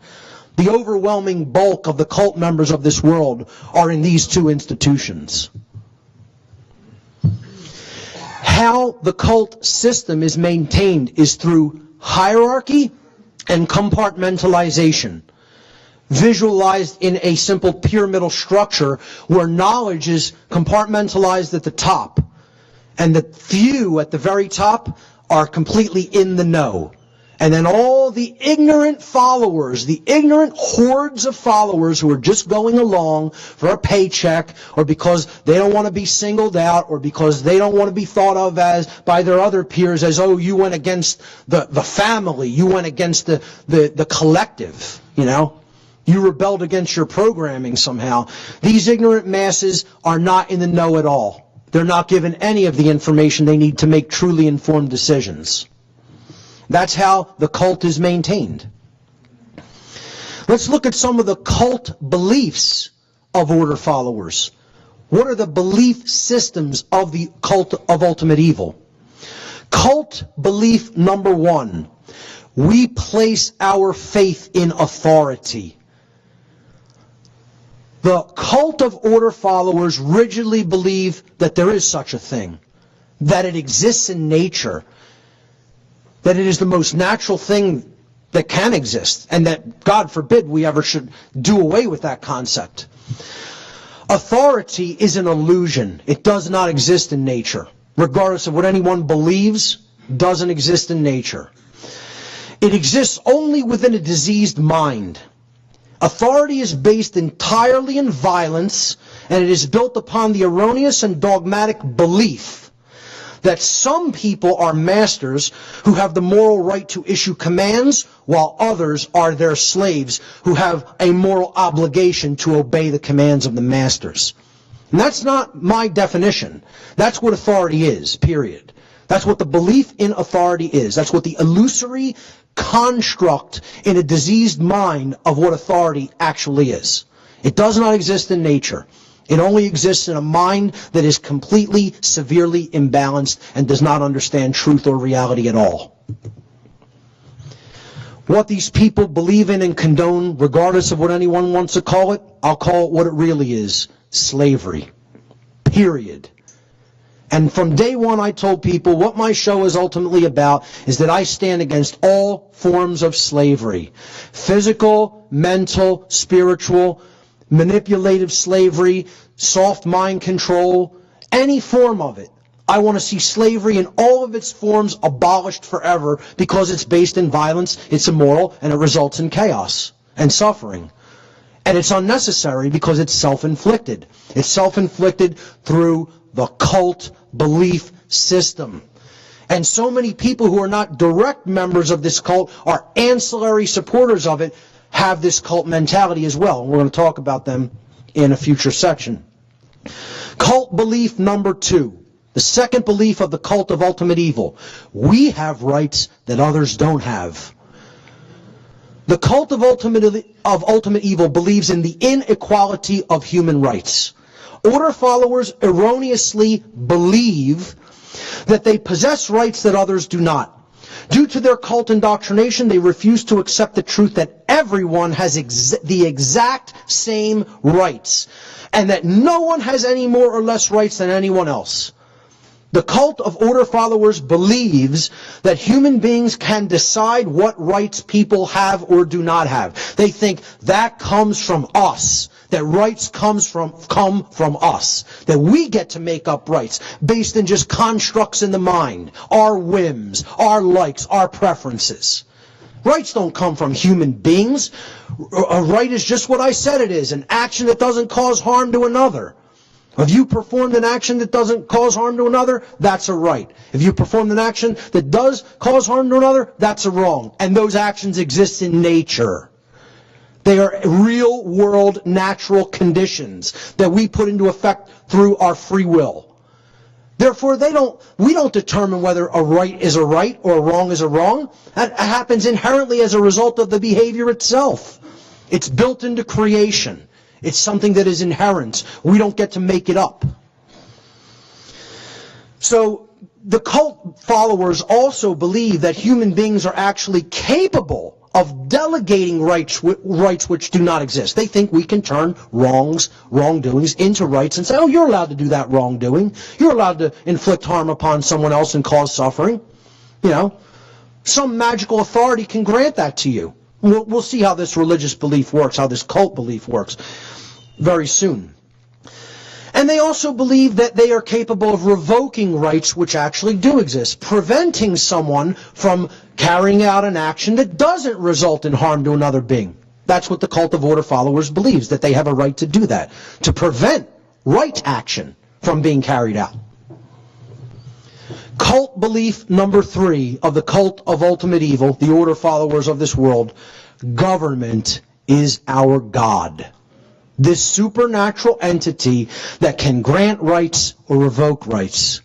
A: The overwhelming bulk of the cult members of this world are in these two institutions. How the cult system is maintained is through hierarchy and compartmentalization, visualized in a simple pyramidal structure where knowledge is compartmentalized at the top, and the few at the very top are completely in the know. And then all the ignorant followers, the ignorant hordes of followers who are just going along for a paycheck, or because they don't want to be singled out, or because they don't want to be thought of as by their other peers as, oh, you went against the family, you went against the collective, you know. You rebelled against your programming somehow. These ignorant masses are not in the know at all. They're not given any of the information they need to make truly informed decisions. That's how the cult is maintained. Let's look at some of the cult beliefs of order followers. What are the belief systems of the cult of ultimate evil? Cult belief number one: we place our faith in authority. The cult of order followers rigidly believe that there is such a thing, that it exists in nature, that it is the most natural thing that can exist, and that, God forbid, we ever should do away with that concept. Authority is an illusion. It does not exist in nature. Regardless of what anyone believes, doesn't exist in nature. It exists only within a diseased mind. Authority is based entirely in violence, and it is built upon the erroneous and dogmatic belief that some people are masters who have the moral right to issue commands, while others are their slaves who have a moral obligation to obey the commands of the masters. And that's not my definition. That's what authority is, period. That's what the belief in authority is. That's what the illusory construct in a diseased mind of what authority actually is. It does not exist in nature. It only exists in a mind that is completely, severely imbalanced and does not understand truth or reality at all. What these people believe in and condone, regardless of what anyone wants to call it, I'll call it what it really is: slavery. Period. And from day one I told people what my show is ultimately about is that I stand against all forms of slavery. Physical, mental, spiritual, manipulative slavery, soft mind control, any form of it. I want to see slavery in all of its forms abolished forever because it's based in violence, it's immoral, and it results in chaos and suffering. And it's unnecessary because it's self-inflicted. It's self-inflicted through the cult belief system. And so many people who are not direct members of this cult are ancillary supporters of it, have this cult mentality as well. We're going to talk about them in a future section. Cult belief number 2. The second belief of the cult of ultimate evil. We have rights that others don't have. The cult of ultimate evil believes in the inequality of human rights. Order followers erroneously believe that they possess rights that others do not. Due to their cult indoctrination, they refuse to accept the truth that everyone has the exact same rights, and that no one has any more or less rights than anyone else. The cult of order followers believes that human beings can decide what rights people have or do not have. They think that comes from us, that rights come from us, that we get to make up rights based in just constructs in the mind, our whims, our likes, our preferences. Rights don't come from human beings. A right is just what I said it is, an action that doesn't cause harm to another. If you performed an action that doesn't cause harm to another, that's a right. If you performed an action that does cause harm to another, that's a wrong. And those actions exist in nature. They are real world natural conditions that we put into effect through our free will. Therefore, we don't determine whether a right is a right or a wrong is a wrong. That happens inherently as a result of the behavior itself. It's built into creation. It's something that is inherent. We don't get to make it up. So the cult followers also believe that human beings are actually capable of delegating rights which do not exist. They think we can turn wrongdoings into rights and say, oh, you're allowed to do that wrongdoing. You're allowed to inflict harm upon someone else and cause suffering. You know, some magical authority can grant that to you. We'll see how this religious belief works, how this cult belief works very soon. And they also believe that they are capable of revoking rights which actually do exist, preventing someone from carrying out an action that doesn't result in harm to another being. That's what the cult of order followers believes, that they have a right to do that, to prevent right action from being carried out. Cult belief number 3 of the cult of ultimate evil, the order followers of this world: government is our God. This supernatural entity that can grant rights or revoke rights.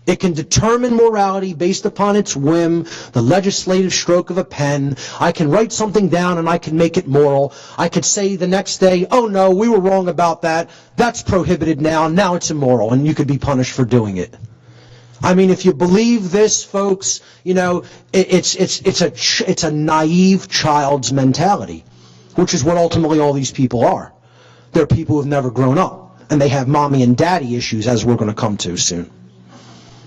A: It can determine morality based upon its whim, the legislative stroke of a pen. I can write something down and I can make it moral. I could say the next day, oh no, we were wrong about that. That's prohibited now it's immoral, and you could be punished for doing it. I mean, if you believe this, folks, you know, it's a naive child's mentality, which is what ultimately all these people are. They're people who have never grown up, and they have mommy and daddy issues, as we're going to come to soon.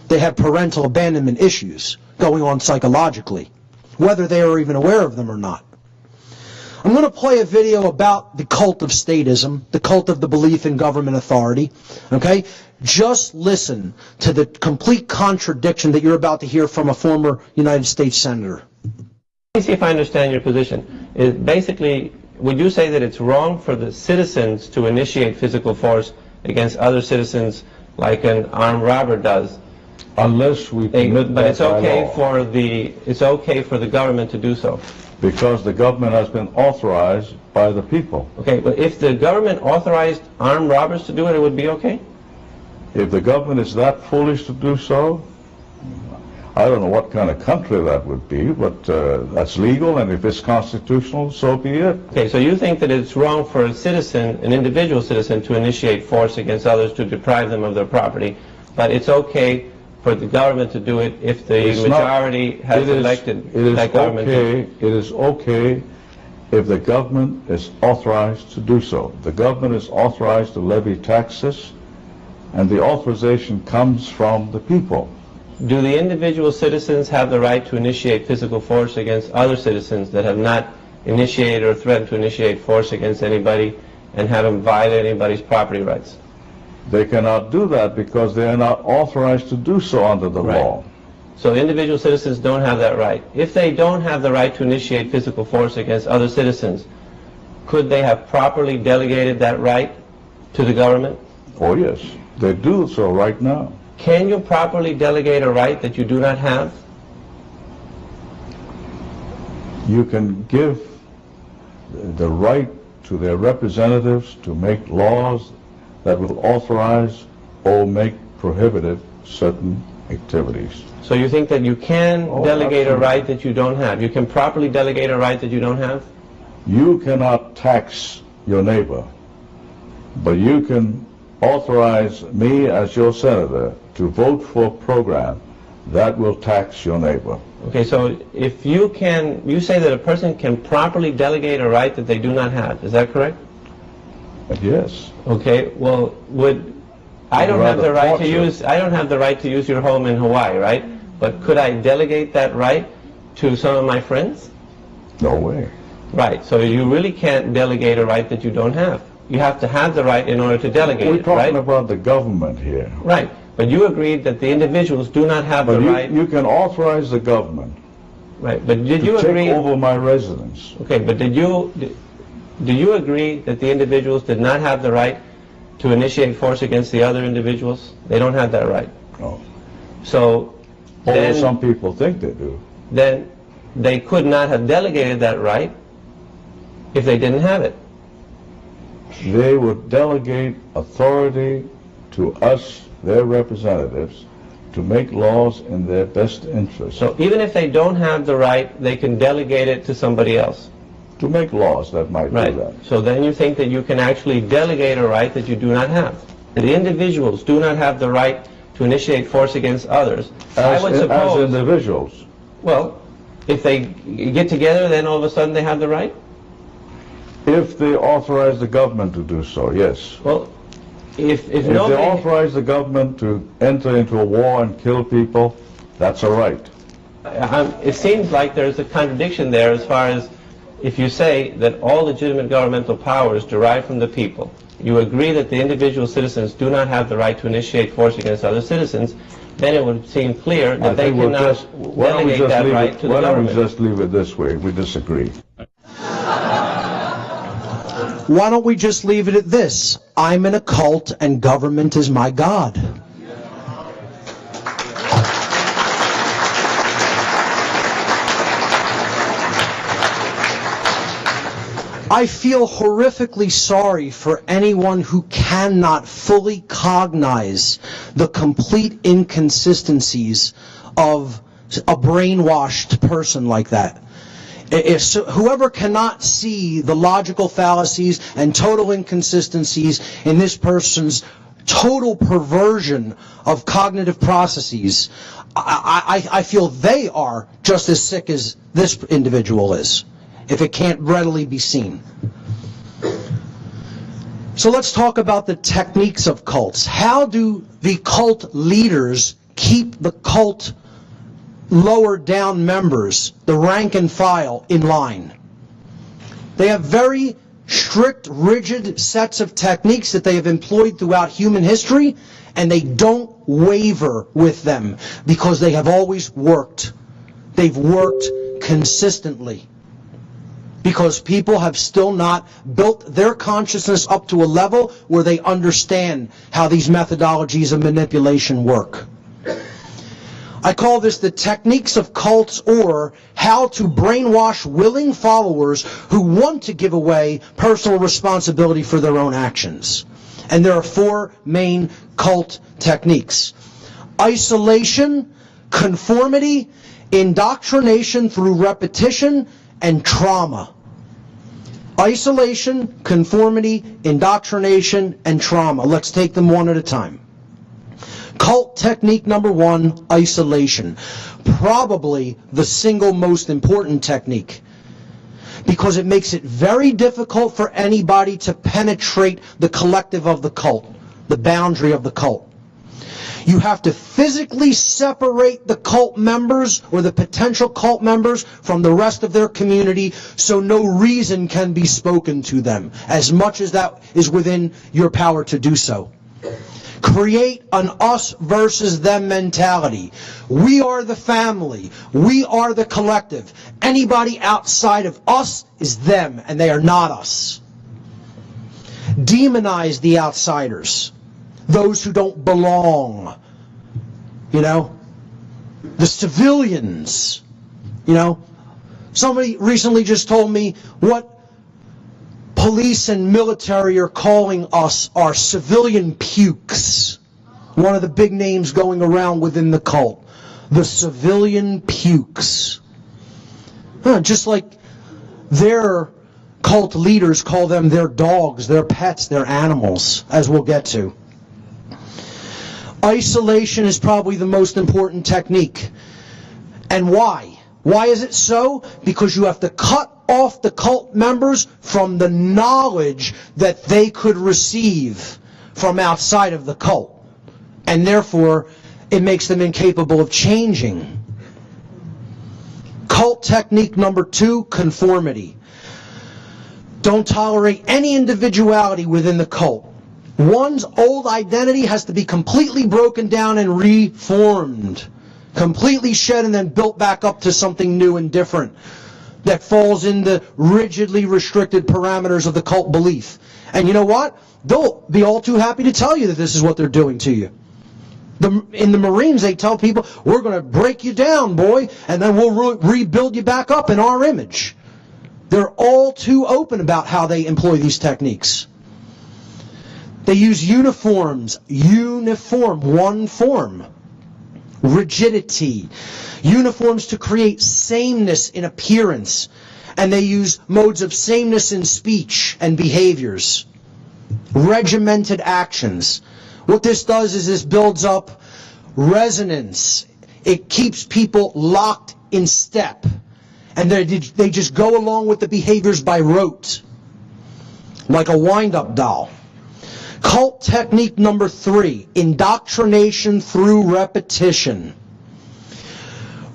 A: They have parental abandonment issues going on psychologically, whether they are even aware of them or not. I'm going to play a video about the cult of statism, the cult of the belief in government authority, okay? Just listen to the complete contradiction that you're about to hear from a former United States Senator.
E: Let me see if I understand your position. Basically, would you say that it's wrong for the citizens to initiate physical force against other citizens like an armed robber does?
F: Unless we permit
E: but
F: that
E: it's okay
F: by law.
E: it's okay for the government to do so.
F: Because the government has been authorized by the people.
E: Okay, but if the government authorized armed robbers to do it, it would be okay?
F: If the government is that foolish to do so, I don't know what kind of country that would be, but that's legal, and if it's constitutional, so be it.
E: Okay, so you think that it's wrong for a citizen, an individual citizen, to initiate force against others to deprive them of their property, but it's okay for the government to do it if the majority has elected that government to.
F: It is okay if the government is authorized to do so. The government is authorized to levy taxes, and the authorization comes from the people.
E: Do the individual citizens have the right to initiate physical force against other citizens that have not initiated or threatened to initiate force against anybody and haven't violated anybody's property rights?
F: They cannot do that because they are not authorized to do so under the law.
E: So individual citizens don't have that right. If they don't have the right to initiate physical force against other citizens, could they have properly delegated that right to the government?
F: Oh yes, they do so right now.
E: Can you properly delegate a right that you do not have?
F: You can give the right to their representatives to make laws that will authorize or make prohibited certain activities.
E: So you think that you can delegate a
F: absolutely.
E: right that you don't have? You can properly delegate a right that you don't have?
F: You cannot tax your neighbor, but you can authorize me as your senator to vote for a program that will tax your neighbor.
E: Okay, so if you say that a person can properly delegate a right that they do not have, is that correct?
F: Yes.
E: Okay, well, I don't have the right to use your home in Hawaii, right? But could I delegate that right to some of my friends?
F: No way.
E: Right, so you really can't delegate a right that you don't have. You have to have the right in order to delegate
F: We're
E: it, right?
F: talking about the government here.
E: Right, but you agreed that the individuals do not have
F: But
E: the right.
F: you can authorize the government
E: Right, but did
F: to
E: you
F: take
E: agree?
F: over my residence.
E: Okay, but do you agree that the individuals did not have the right to initiate force against the other individuals? They don't have that right.
F: No.
E: So
F: Although
E: then,
F: some people think they do.
E: then they could not have delegated that right if they didn't have it.
F: They would delegate authority to us, their representatives, to make laws in their best interest.
E: So even if they don't have the right, they can delegate it to somebody else.
F: To make laws that might
E: Right.
F: do that.
E: So then you think that you can actually delegate a right that you do not have. The individuals do not have the right to initiate force against others. I would
F: As
E: suppose,
F: individuals.
E: well, if they get together, then all of a sudden they have the right?
F: If they authorize the government to do so, yes.
E: Well, if
F: If they
E: nobody...
F: authorize the government to enter into a war and kill people, that's a right.
E: It seems like there's a contradiction there as far as if you say that all legitimate governmental powers derive from the people. You agree that the individual citizens do not have the right to initiate force against other citizens, then it would seem clear that they cannot delegate that right to the
F: Why don't we
E: government.
F: just leave it this way? We disagree.
A: Why don't we just leave it at this? I'm in a cult and government is my God. I feel horrifically sorry for anyone who cannot fully cognize the complete inconsistencies of a brainwashed person like that. Whoever cannot see the logical fallacies and total inconsistencies in this person's total perversion of cognitive processes, I feel they are just as sick as this individual is, if it can't readily be seen. So let's talk about the techniques of cults. How do the cult leaders keep the cult lower down members, the rank and file, in line? They have very strict, rigid sets of techniques that they have employed throughout human history, and they don't waver with them because they have always worked. They've worked consistently because people have still not built their consciousness up to a level where they understand how these methodologies of manipulation work. I call this the techniques of cults, or how to brainwash willing followers who want to give away personal responsibility for their own actions. And there are four main cult techniques: isolation, conformity, indoctrination through repetition, and trauma. Isolation, conformity, indoctrination, and trauma. Let's take them one at a time. Cult technique number one, isolation. Probably the single most important technique, because it makes it very difficult for anybody to penetrate the collective of the cult, the boundary of the cult. You have to physically separate the cult members or the potential cult members from the rest of their community so no reason can be spoken to them, as much as that is within your power to do so. Create an us versus them mentality. We are the family. We are the collective. Anybody outside of us is them, and they are not us. Demonize the outsiders, those who don't belong. You know, the civilians. You know, somebody recently just told me what police and military are calling us our civilian pukes. One of the big names going around within the cult. The civilian pukes. Just like their cult leaders call them their dogs, their pets, their animals, as we'll get to. Isolation is probably the most important technique. And why? Why is it so? Because you have to cut off the cult members from the knowledge that they could receive from outside of the cult. And therefore, it makes them incapable of changing. Cult technique number 2, conformity. Don't tolerate any individuality within the cult. One's old identity has to be completely broken down and reformed. Completely shed and then built back up to something new and different that falls in the rigidly restricted parameters of the cult belief. And you know what? They'll be all too happy to tell you that this is what they're doing to you. In the Marines, they tell people, we're going to break you down, boy, and then we'll rebuild you back up in our image. They're all too open about how they employ these techniques. They use uniforms, one form. Rigidity. Uniforms to create sameness in appearance. And they use modes of sameness in speech and behaviors. Regimented actions. What this does is this builds up resonance. It keeps people locked in step. And they just go along with the behaviors by rote. Like a wind-up doll. Cult technique number 3, indoctrination through repetition.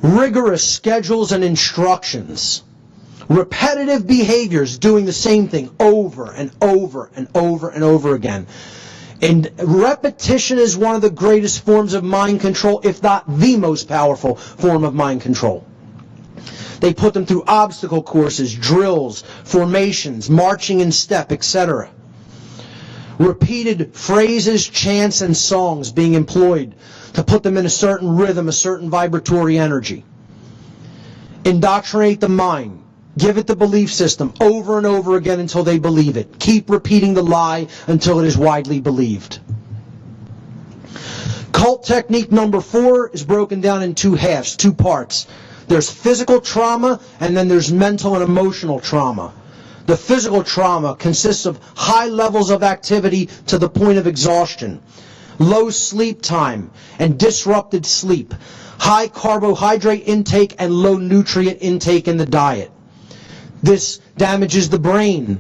A: Rigorous schedules and instructions. Repetitive behaviors, doing the same thing over and over and over and over again. And repetition is one of the greatest forms of mind control, if not the most powerful form of mind control. They put them through obstacle courses, drills, formations, marching in step, etc. Repeated phrases, chants, and songs being employed to put them in a certain rhythm, a certain vibratory energy. Indoctrinate the mind. Give it the belief system over and over again until they believe it. Keep repeating the lie until it is widely believed. Cult technique number 4 is broken down in 2 halves, 2 parts. There's physical trauma, and then there's mental and emotional trauma. The physical trauma consists of high levels of activity to the point of exhaustion, low sleep time and disrupted sleep, high carbohydrate intake and low nutrient intake in the diet. This damages the brain.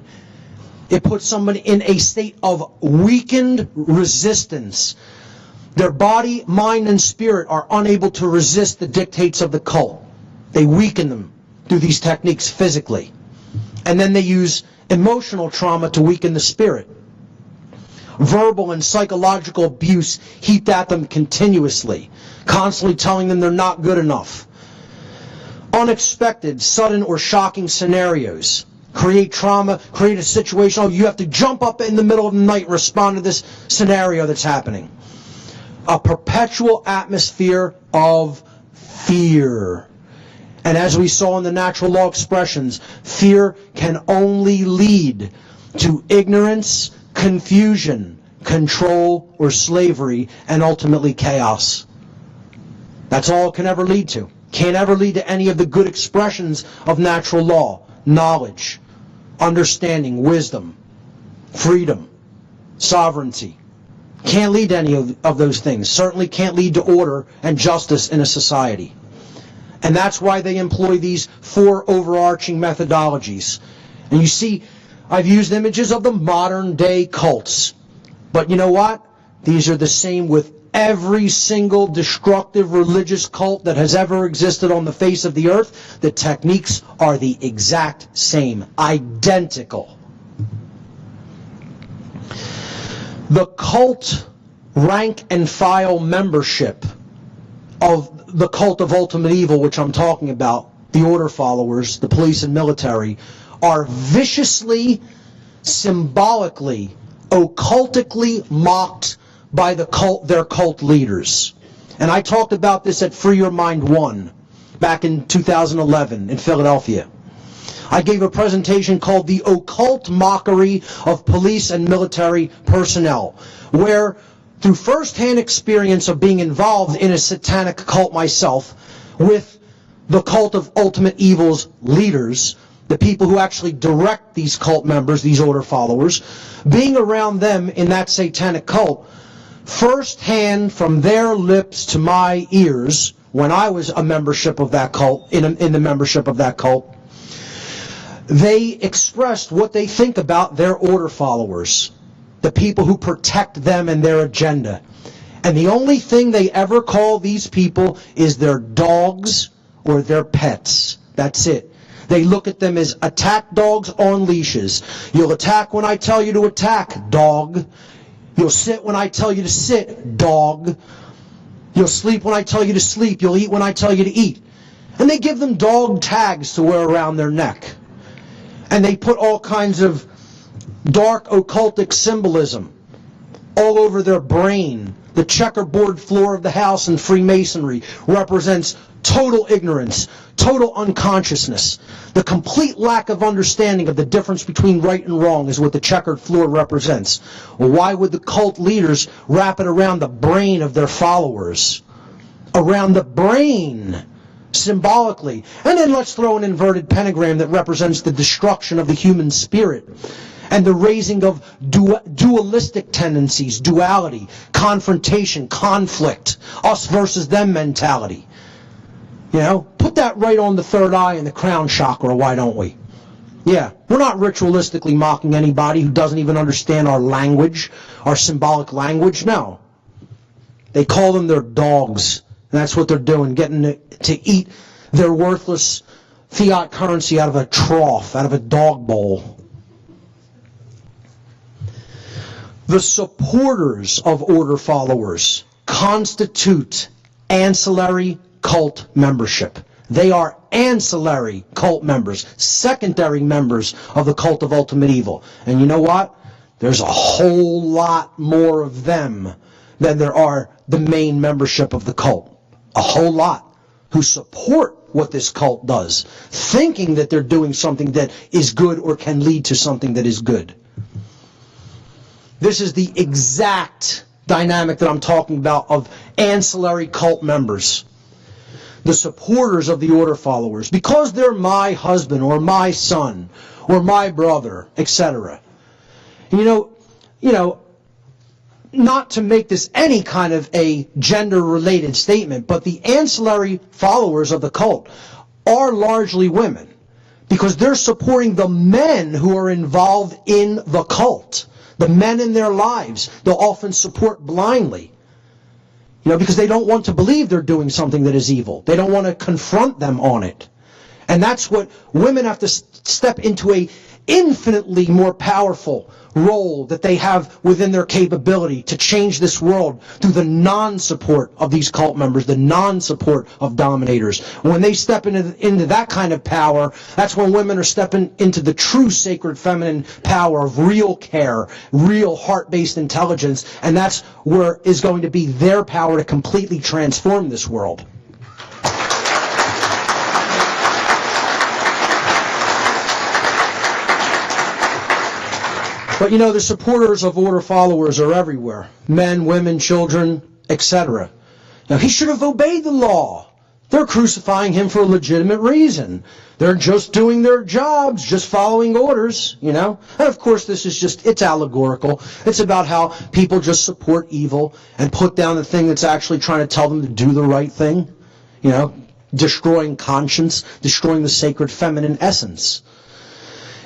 A: It puts somebody in a state of weakened resistance. Their body, mind, and spirit are unable to resist the dictates of the cult. They weaken them through these techniques physically. And then they use emotional trauma to weaken the spirit. Verbal and psychological abuse heaped at them continuously, constantly telling them they're not good enough. Unexpected, sudden, or shocking scenarios create trauma, create a situation, you have to jump up in the middle of the night and respond to this scenario that's happening. A perpetual atmosphere of fear. And as we saw in the natural law expressions, fear can only lead to ignorance, confusion, control, or slavery, and ultimately chaos. That's all it can ever lead to. Can't ever lead to any of the good expressions of natural law, knowledge, understanding, wisdom, freedom, sovereignty. Can't lead to any of those things. Certainly can't lead to order and justice in a society. And that's why they employ these 4 overarching methodologies. And you see, I've used images of the modern day cults. But you know what? These are the same with every single destructive religious cult that has ever existed on the face of the earth. The techniques are the exact same, identical. The cult rank and file membership of the cult of ultimate evil, which I'm talking about, the order followers, the police and military, are viciously, symbolically, occultically mocked by their cult leaders. And I talked about this at Free Your Mind 1 back in 2011 in Philadelphia. I gave a presentation called The Occult Mockery of Police and Military Personnel, where through first-hand experience of being involved in a satanic cult myself, with the cult of ultimate evil's leaders, the people who actually direct these cult members, these order followers, being around them in that satanic cult, first-hand from their lips to my ears, when I was a membership of that cult, in the membership of that cult, they expressed what they think about their order followers, the people who protect them and their agenda. And the only thing they ever call these people is their dogs or their pets. That's it. They look at them as attack dogs on leashes. You'll attack when I tell you to attack, dog. You'll sit when I tell you to sit, dog. You'll sleep when I tell you to sleep. You'll eat when I tell you to eat. And they give them dog tags to wear around their neck. And they put all kinds of dark occultic symbolism all over their brain. The checkerboard floor of the house in Freemasonry represents total ignorance, total unconsciousness. The complete lack of understanding of the difference between right and wrong is what the checkered floor represents. Well, why would the cult leaders wrap it around the brain of their followers? Around the brain, symbolically. And then let's throw an inverted pentagram that represents the destruction of the human spirit and the raising of dualistic tendencies, duality, confrontation, conflict, us versus them mentality. You know, put that right on the third eye and the crown chakra, why don't we? Yeah, we're not ritualistically mocking anybody who doesn't even understand our language, our symbolic language, no. They call them their dogs, and that's what they're doing, getting to eat their worthless fiat currency out of a trough, out of a dog bowl. The supporters of order followers constitute ancillary cult membership. They are ancillary cult members, secondary members of the cult of ultimate evil. And you know what? There's a whole lot more of them than there are the main membership of the cult. A whole lot who support what this cult does, thinking that they're doing something that is good or can lead to something that is good. This is the exact dynamic that I'm talking about of ancillary cult members. The supporters of the order followers, because they're my husband or my son or my brother, etc. You know, not to make this any kind of a gender-related statement, but the ancillary followers of the cult are largely women because they're supporting the men who are involved in the cult. The men in their lives, they'll often support blindly. You know, because they don't want to believe they're doing something that is evil. They don't want to confront them on it. And that's what women have to step into, a infinitely more powerful role that they have within their capability to change this world through the non-support of these cult members, the non-support of dominators. When they step into that kind of power, that's when women are stepping into the true sacred feminine power of real care, real heart-based intelligence, and that's where is going to be their power to completely transform this world. But you know, the supporters of order followers are everywhere. Men, women, children, etc. Now, he should have obeyed the law. They're crucifying him for a legitimate reason. They're just doing their jobs, just following orders, you know. And of course, this is just, it's allegorical. It's about how people just support evil and put down the thing that's actually trying to tell them to do the right thing. You know, destroying conscience, destroying the sacred feminine essence.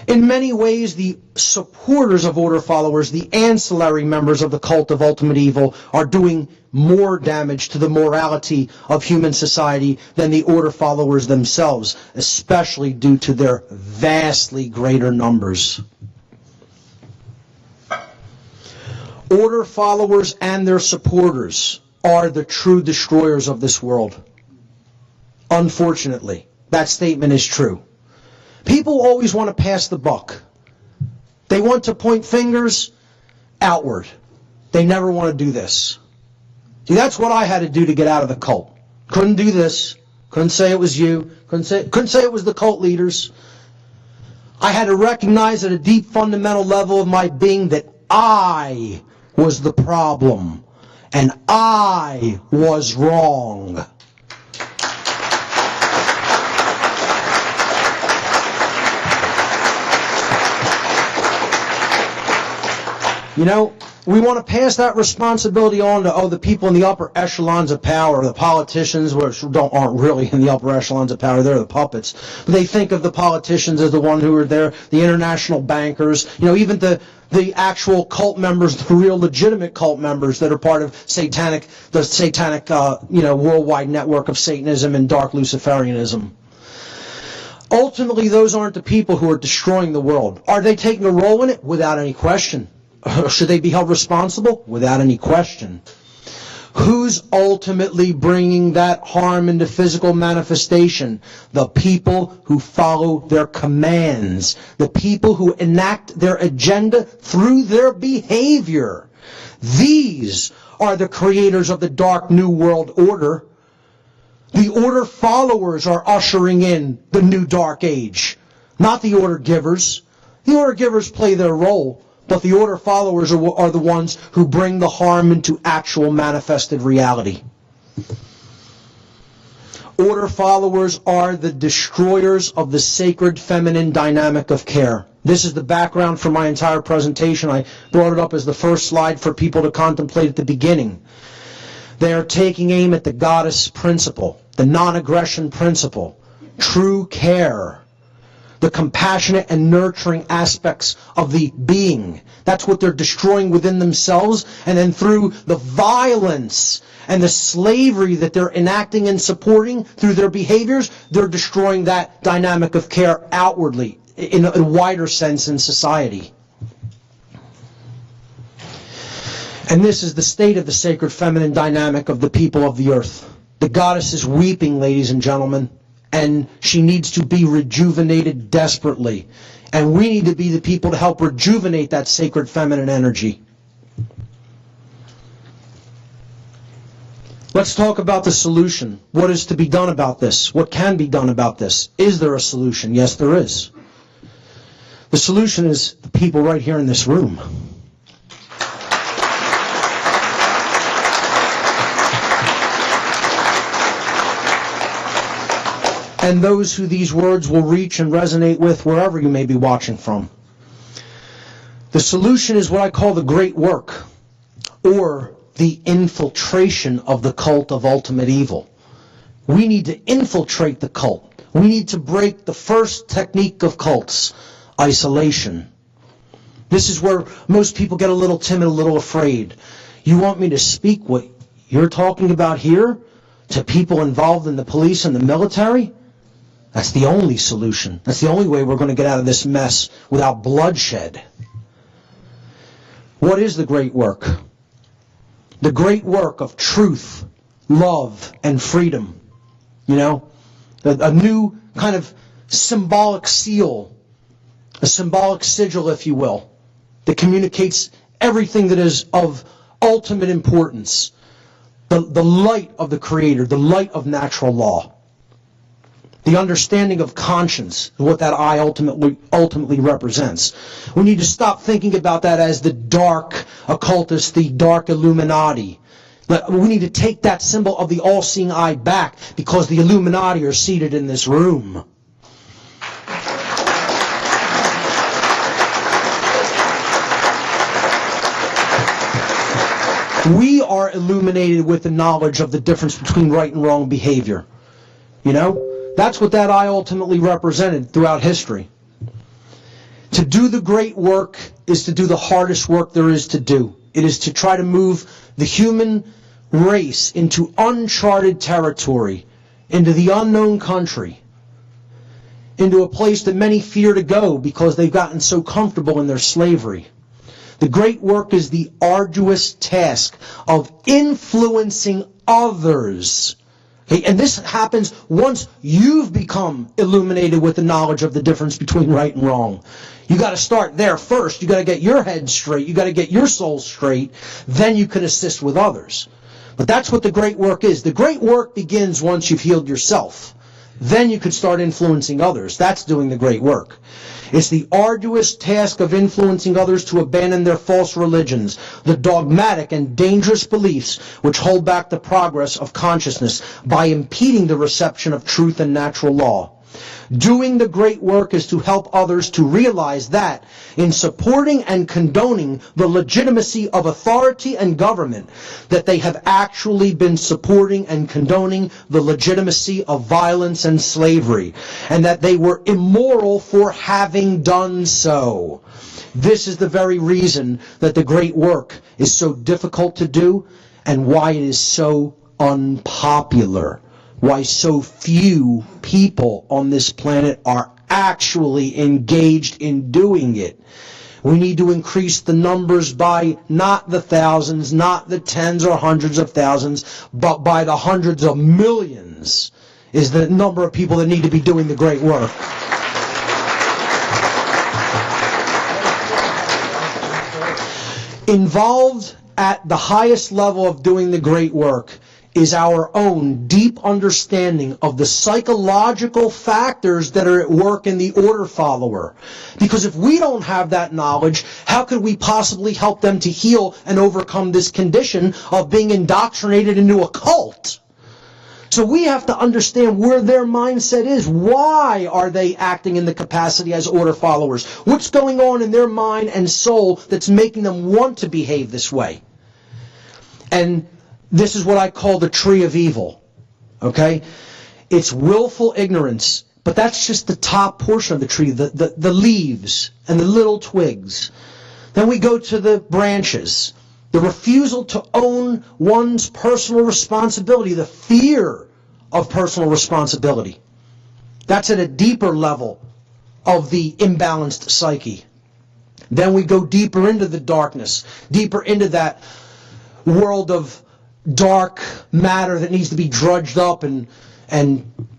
A: In many ways, the supporters of order followers, the ancillary members of the cult of ultimate evil, are doing more damage to the morality of human society than the order followers themselves, especially due to their vastly greater numbers. Order followers and their supporters are the true destroyers of this world. Unfortunately, that statement is true. People always want to pass the buck. They want to point fingers outward. They never want to do this. See, that's what I had to do to get out of the cult. Couldn't do this. Couldn't say it was you. Couldn't say it was the cult leaders. I had to recognize at a deep fundamental level of my being that I was the problem and I was wrong. You know, we want to pass that responsibility on to, the people in the upper echelons of power, the politicians, which aren't really in the upper echelons of power, they're the puppets. But they think of the politicians as the one who are there, the international bankers, even the actual cult members, the real legitimate cult members that are part of the satanic, worldwide network of Satanism and dark Luciferianism. Ultimately, those aren't the people who are destroying the world. Are they taking a role in it? Without any question. Should they be held responsible? Without any question. Who's ultimately bringing that harm into physical manifestation? The people who follow their commands. The people who enact their agenda through their behavior. These are the creators of the dark New World Order. The order followers are ushering in the new dark age, not the order givers. The order givers play their role. But the order followers are the ones who bring the harm into actual manifested reality. Order followers are the destroyers of the sacred feminine dynamic of care. This is the background for my entire presentation. I brought it up as the first slide for people to contemplate at the beginning. They are taking aim at the goddess principle, the non-aggression principle, true care, the compassionate and nurturing aspects of the being. That's what they're destroying within themselves, and then through the violence and the slavery that they're enacting and supporting through their behaviors, they're destroying that dynamic of care outwardly, in a wider sense in society. And this is the state of the sacred feminine dynamic of the people of the earth. The goddess is weeping, ladies and gentlemen. And she needs to be rejuvenated desperately. And we need to be the people to help rejuvenate that sacred feminine energy. Let's talk about the solution. What is to be done about this? What can be done about this? Is there a solution? Yes, there is. The solution is the people right here in this room. And those who these words will reach and resonate with wherever you may be watching from. The solution is what I call the great work, or the infiltration of the cult of ultimate evil. We need to infiltrate the cult. We need to break the first technique of cults, isolation. This is where most people get a little timid, a little afraid. You want me to speak what you're talking about here to people involved in the police and the military? That's the only solution. That's the only way we're going to get out of this mess without bloodshed. What is the great work? The great work of truth, love, and freedom. A new kind of symbolic seal, a symbolic sigil, if you will, that communicates everything that is of ultimate importance. The light of the Creator, the light of natural law. The understanding of conscience, what that I ultimately represents. We need to stop thinking about that as the dark occultist, the dark Illuminati. We need to take that symbol of the all-seeing eye back, because the Illuminati are seated in this room. We are illuminated with the knowledge of the difference between right and wrong behavior. That's what that I ultimately represented throughout history. To do the great work is to do the hardest work there is to do. It is to try to move the human race into uncharted territory, into the unknown country, into a place that many fear to go because they've gotten so comfortable in their slavery. The great work is the arduous task of influencing others. And this happens once you've become illuminated with the knowledge of the difference between right and wrong. You got to start there first. You got to get your head straight. You got to get your soul straight. Then you can assist with others. But that's what the great work is. The great work begins once you've healed yourself. Then you could start influencing others. That's doing the great work. It's the arduous task of influencing others to abandon their false religions, the dogmatic and dangerous beliefs which hold back the progress of consciousness by impeding the reception of truth and natural law. Doing the great work is to help others to realize that in supporting and condoning the legitimacy of authority and government, that they have actually been supporting and condoning the legitimacy of violence and slavery, and that they were immoral for having done so. This is the very reason that the great work is so difficult to do and why it is so unpopular. Why so few people on this planet are actually engaged in doing it. We need to increase the numbers by not the thousands, not the tens or hundreds of thousands, but by the hundreds of millions is the number of people that need to be doing the great work. Involved at the highest level of doing the great work is our own deep understanding of the psychological factors that are at work in the order follower. Because if we don't have that knowledge, how could we possibly help them to heal and overcome this condition of being indoctrinated into a cult? So we have to understand where their mindset is. Why are they acting in the capacity as order followers? What's going on in their mind and soul that's making them want to behave this way? And this is what I call the tree of evil, okay? It's willful ignorance, but that's just the top portion of the tree, the leaves and the little twigs. Then we go to the branches, the refusal to own one's personal responsibility, the fear of personal responsibility. That's at a deeper level of the imbalanced psyche. Then we go deeper into the darkness, deeper into that world of dark matter that needs to be drudged up and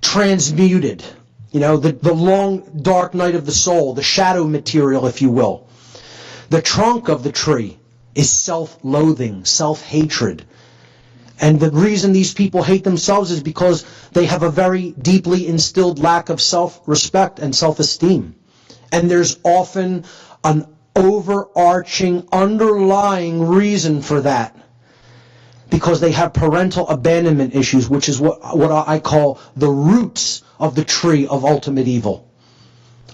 A: transmuted. You know, the long dark night of the soul, the shadow material, if you will. The trunk of the tree is self-loathing, self-hatred. And the reason these people hate themselves is because they have a very deeply instilled lack of self-respect and self-esteem. And there's often an overarching, underlying reason for that. Because they have parental abandonment issues, which is what I call the roots of the tree of ultimate evil.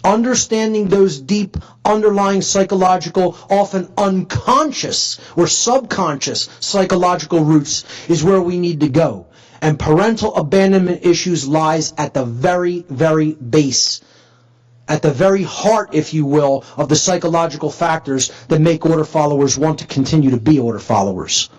A: Understanding those deep, underlying psychological, often unconscious or subconscious psychological roots is where we need to go. And parental abandonment issues lies at the very, very base, at the very heart, if you will, of the psychological factors that make order followers want to continue to be order followers.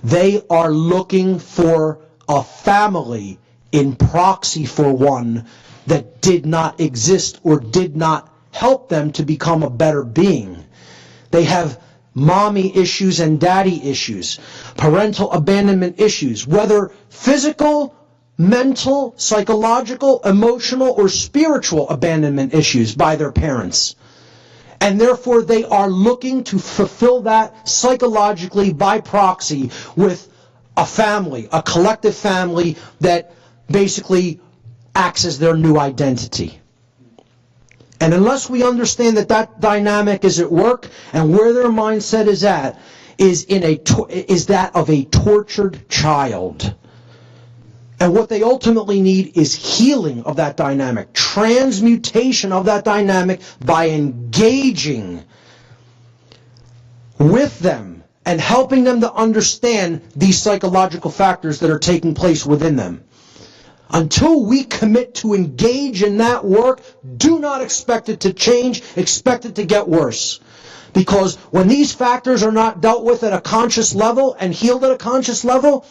A: They are looking for a family in proxy for one that did not exist or did not help them to become a better being. They have mommy issues and daddy issues, parental abandonment issues, whether physical, mental, psychological, emotional, or spiritual abandonment issues by their parents. And therefore they are looking to fulfill that psychologically by proxy with a family, a collective family that basically acts as their new identity. And unless we understand that that dynamic is at work and where their mindset is at, is that of a tortured child. And what they ultimately need is healing of that dynamic, transmutation of that dynamic by engaging with them and helping them to understand these psychological factors that are taking place within them. Until we commit to engage in that work, do not expect it to change, expect it to get worse. Because when these factors are not dealt with at a conscious level and healed at a conscious level,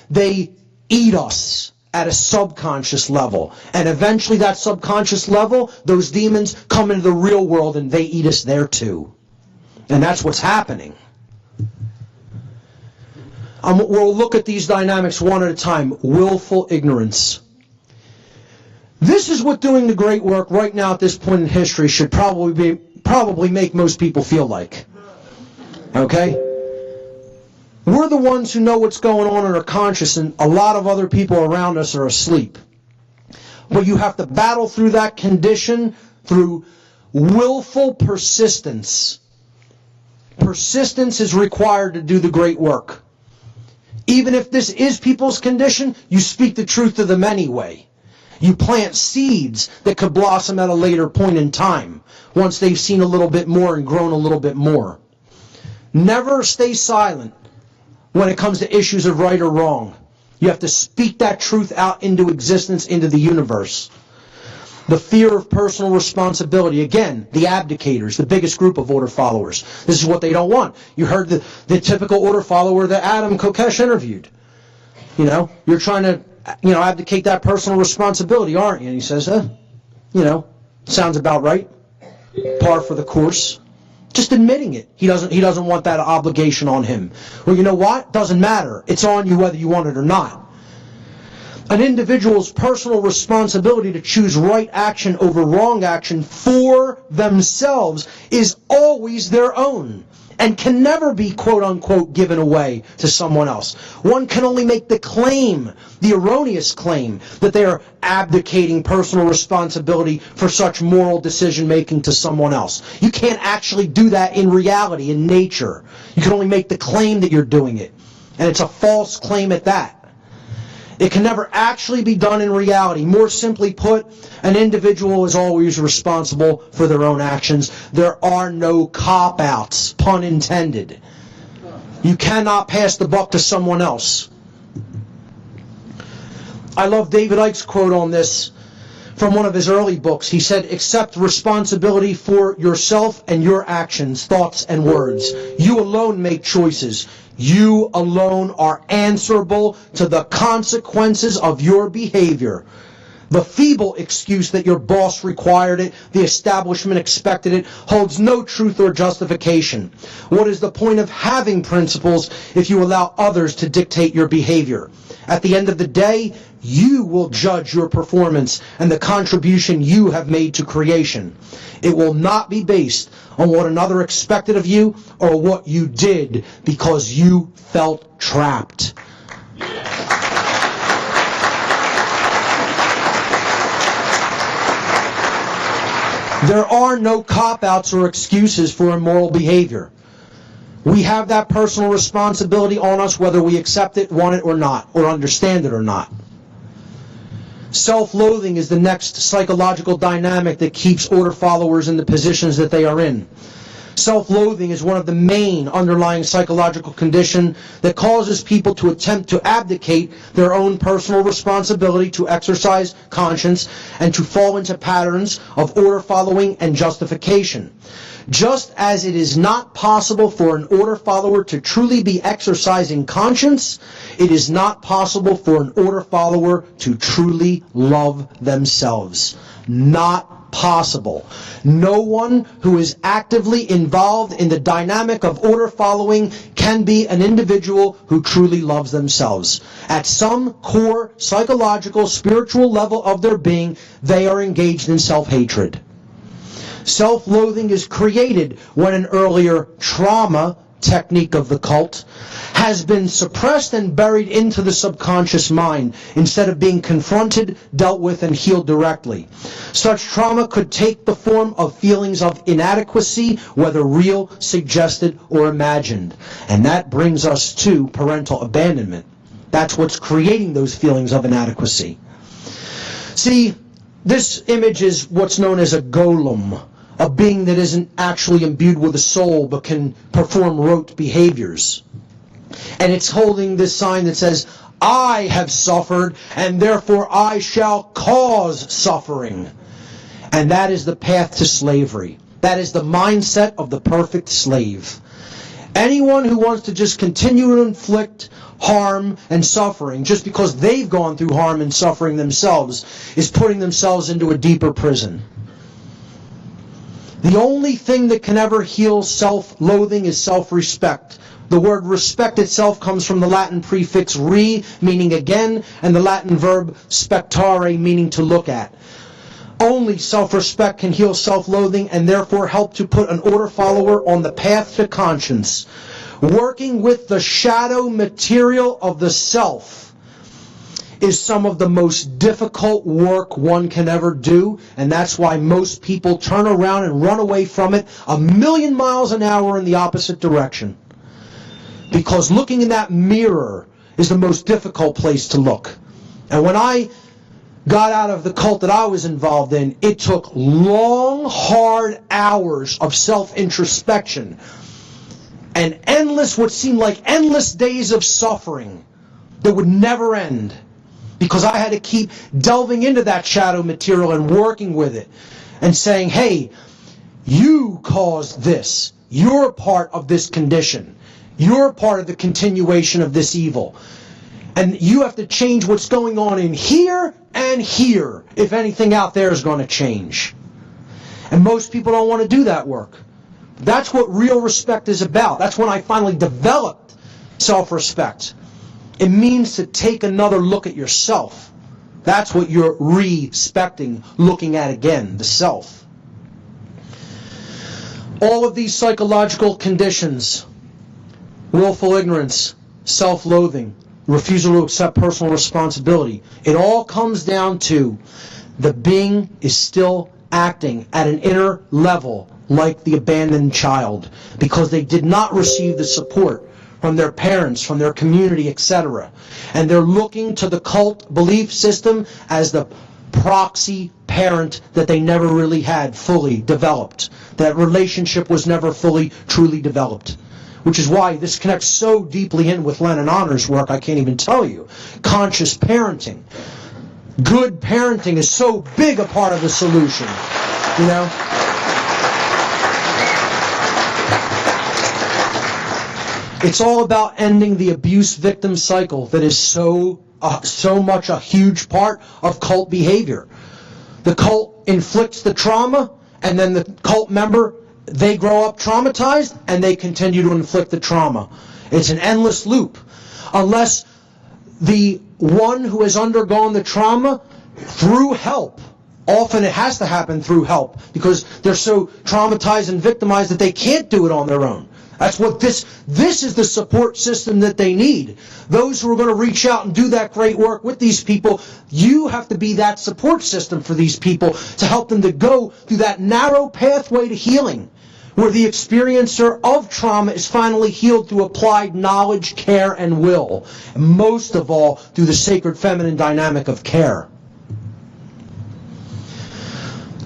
A: they eat us at a subconscious level. And eventually that subconscious level, those demons come into the real world and they eat us there too. And that's what's happening. We'll look at these dynamics one at a time. Willful ignorance. This is what doing the great work right now at this point in history should probably make most people feel like. Okay? We're the ones who know what's going on and are conscious, and a lot of other people around us are asleep. But you have to battle through that condition through willful persistence. Persistence is required to do the great work. Even if this is people's condition, you speak the truth to them anyway. You plant seeds that could blossom at a later point in time, once they've seen a little bit more and grown a little bit more. Never stay silent when it comes to issues of right or wrong. You have to speak that truth out into existence, into the universe. The fear of personal responsibility. Again, the abdicators, the biggest group of order followers. This is what they don't want. You heard the typical order follower that Adam Kokesh interviewed. You know, you're trying to, abdicate that personal responsibility, aren't you? And he says, sounds about right. Par for the course. Just admitting it. He doesn't want that obligation on him. Well, you know what? Doesn't matter. It's on you whether you want it or not. An individual's personal responsibility to choose right action over wrong action for themselves is always their own and can never be, quote-unquote, given away to someone else. One can only make the claim, the erroneous claim, that they are abdicating personal responsibility for such moral decision-making to someone else. You can't actually do that in reality, in nature. You can only make the claim that you're doing it. And it's a false claim at that. It can never actually be done in reality. More simply put, an individual is always responsible for their own actions. There are no cop-outs, pun intended. You cannot pass the buck to someone else. I love David Icke's quote on this from one of his early books. He said, accept responsibility for yourself and your actions, thoughts, and words. You alone make choices. You alone are answerable to the consequences of your behavior. The feeble excuse that your boss required it, the establishment expected it, holds no truth or justification. What is the point of having principles if you allow others to dictate your behavior? At the end of the day, you will judge your performance and the contribution you have made to creation. It will not be based on what another expected of you or what you did because you felt trapped. There are no cop-outs or excuses for immoral behavior. We have that personal responsibility on us whether we accept it, want it or not, or understand it or not. Self-loathing is the next psychological dynamic that keeps order followers in the positions that they are in. Self-loathing is one of the main underlying psychological conditions that causes people to attempt to abdicate their own personal responsibility to exercise conscience and to fall into patterns of order following and justification. Just as it is not possible for an order follower to truly be exercising conscience, it is not possible for an order follower to truly love themselves. Not possible. No one who is actively involved in the dynamic of order following can be an individual who truly loves themselves. At some core psychological, spiritual level of their being, they are engaged in self-hatred. Self-loathing is created when an earlier trauma technique of the cult has been suppressed and buried into the subconscious mind instead of being confronted, dealt with, and healed directly. Such trauma could take the form of feelings of inadequacy, whether real, suggested, or imagined. And that brings us to parental abandonment. That's what's creating those feelings of inadequacy. See, this image is what's known as a golem, a being that isn't actually imbued with a soul but can perform rote behaviors. And it's holding this sign that says, I have suffered, and therefore I shall cause suffering. And that is the path to slavery. That is the mindset of the perfect slave. Anyone who wants to just continue to inflict harm and suffering just because they've gone through harm and suffering themselves is putting themselves into a deeper prison. The only thing that can ever heal self-loathing is self-respect. The word respect itself comes from the Latin prefix re, meaning again, and the Latin verb spectare, meaning to look at. Only self-respect can heal self-loathing and therefore help to put an order follower on the path to conscience. Working with the shadow material of the self is some of the most difficult work one can ever do, and that's why most people turn around and run away from it 1,000,000 miles an hour in the opposite direction. Because looking in that mirror is the most difficult place to look. And when I got out of the cult that I was involved in, it took long, hard hours of self-introspection and endless, what seemed like endless days of suffering that would never end, because I had to keep delving into that shadow material and working with it and saying, hey, you caused this. You're part of this condition. You're part of the continuation of this evil. And you have to change what's going on in here and here if anything out there is going to change. And most people don't want to do that work. That's what real respect is about. That's when I finally developed self-respect. It means to take another look at yourself. That's what you're respecting, looking at again, the self. All of these psychological conditions, willful ignorance, self-loathing, refusal to accept personal responsibility, it all comes down to the being is still acting at an inner level like the abandoned child, because they did not receive the support from their parents, from their community, etc. And they're looking to the cult belief system as the proxy parent that they never really had fully developed. That relationship was never fully, truly developed. Which is why this connects so deeply in with Len and Honor's work, I can't even tell you. Conscious parenting. Good parenting is so big a part of the solution. You know? It's all about ending the abuse victim cycle that is so much a huge part of cult behavior. The cult inflicts the trauma, and then the cult member, they grow up traumatized, and they continue to inflict the trauma. It's an endless loop. Unless the one who has undergone the trauma, through help, often it has to happen through help, because they're so traumatized and victimized that they can't do it on their own. That's what this is the support system that they need. Those who are going to reach out and do that great work with these people, you have to be that support system for these people to help them to go through that narrow pathway to healing, where the experiencer of trauma is finally healed through applied knowledge, care, and will. And most of all, through the sacred feminine dynamic of care.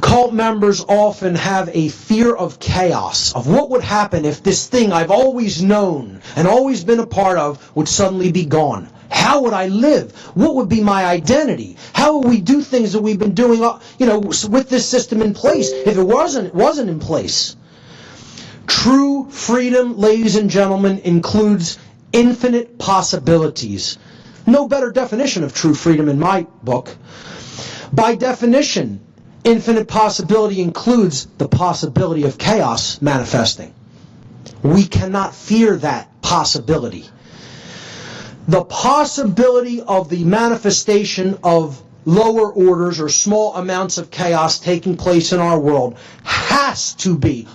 A: Cult members often have a fear of chaos, of what would happen if this thing I've always known and always been a part of would suddenly be gone. How would I live? What would be my identity? How would we do things that we've been doing, with this system in place if it wasn't in place? True freedom, ladies and gentlemen, includes infinite possibilities. No better definition of true freedom in my book. By definition, infinite possibility includes the possibility of chaos manifesting. We cannot fear that possibility. The possibility of the manifestation of lower orders or small amounts of chaos taking place in our world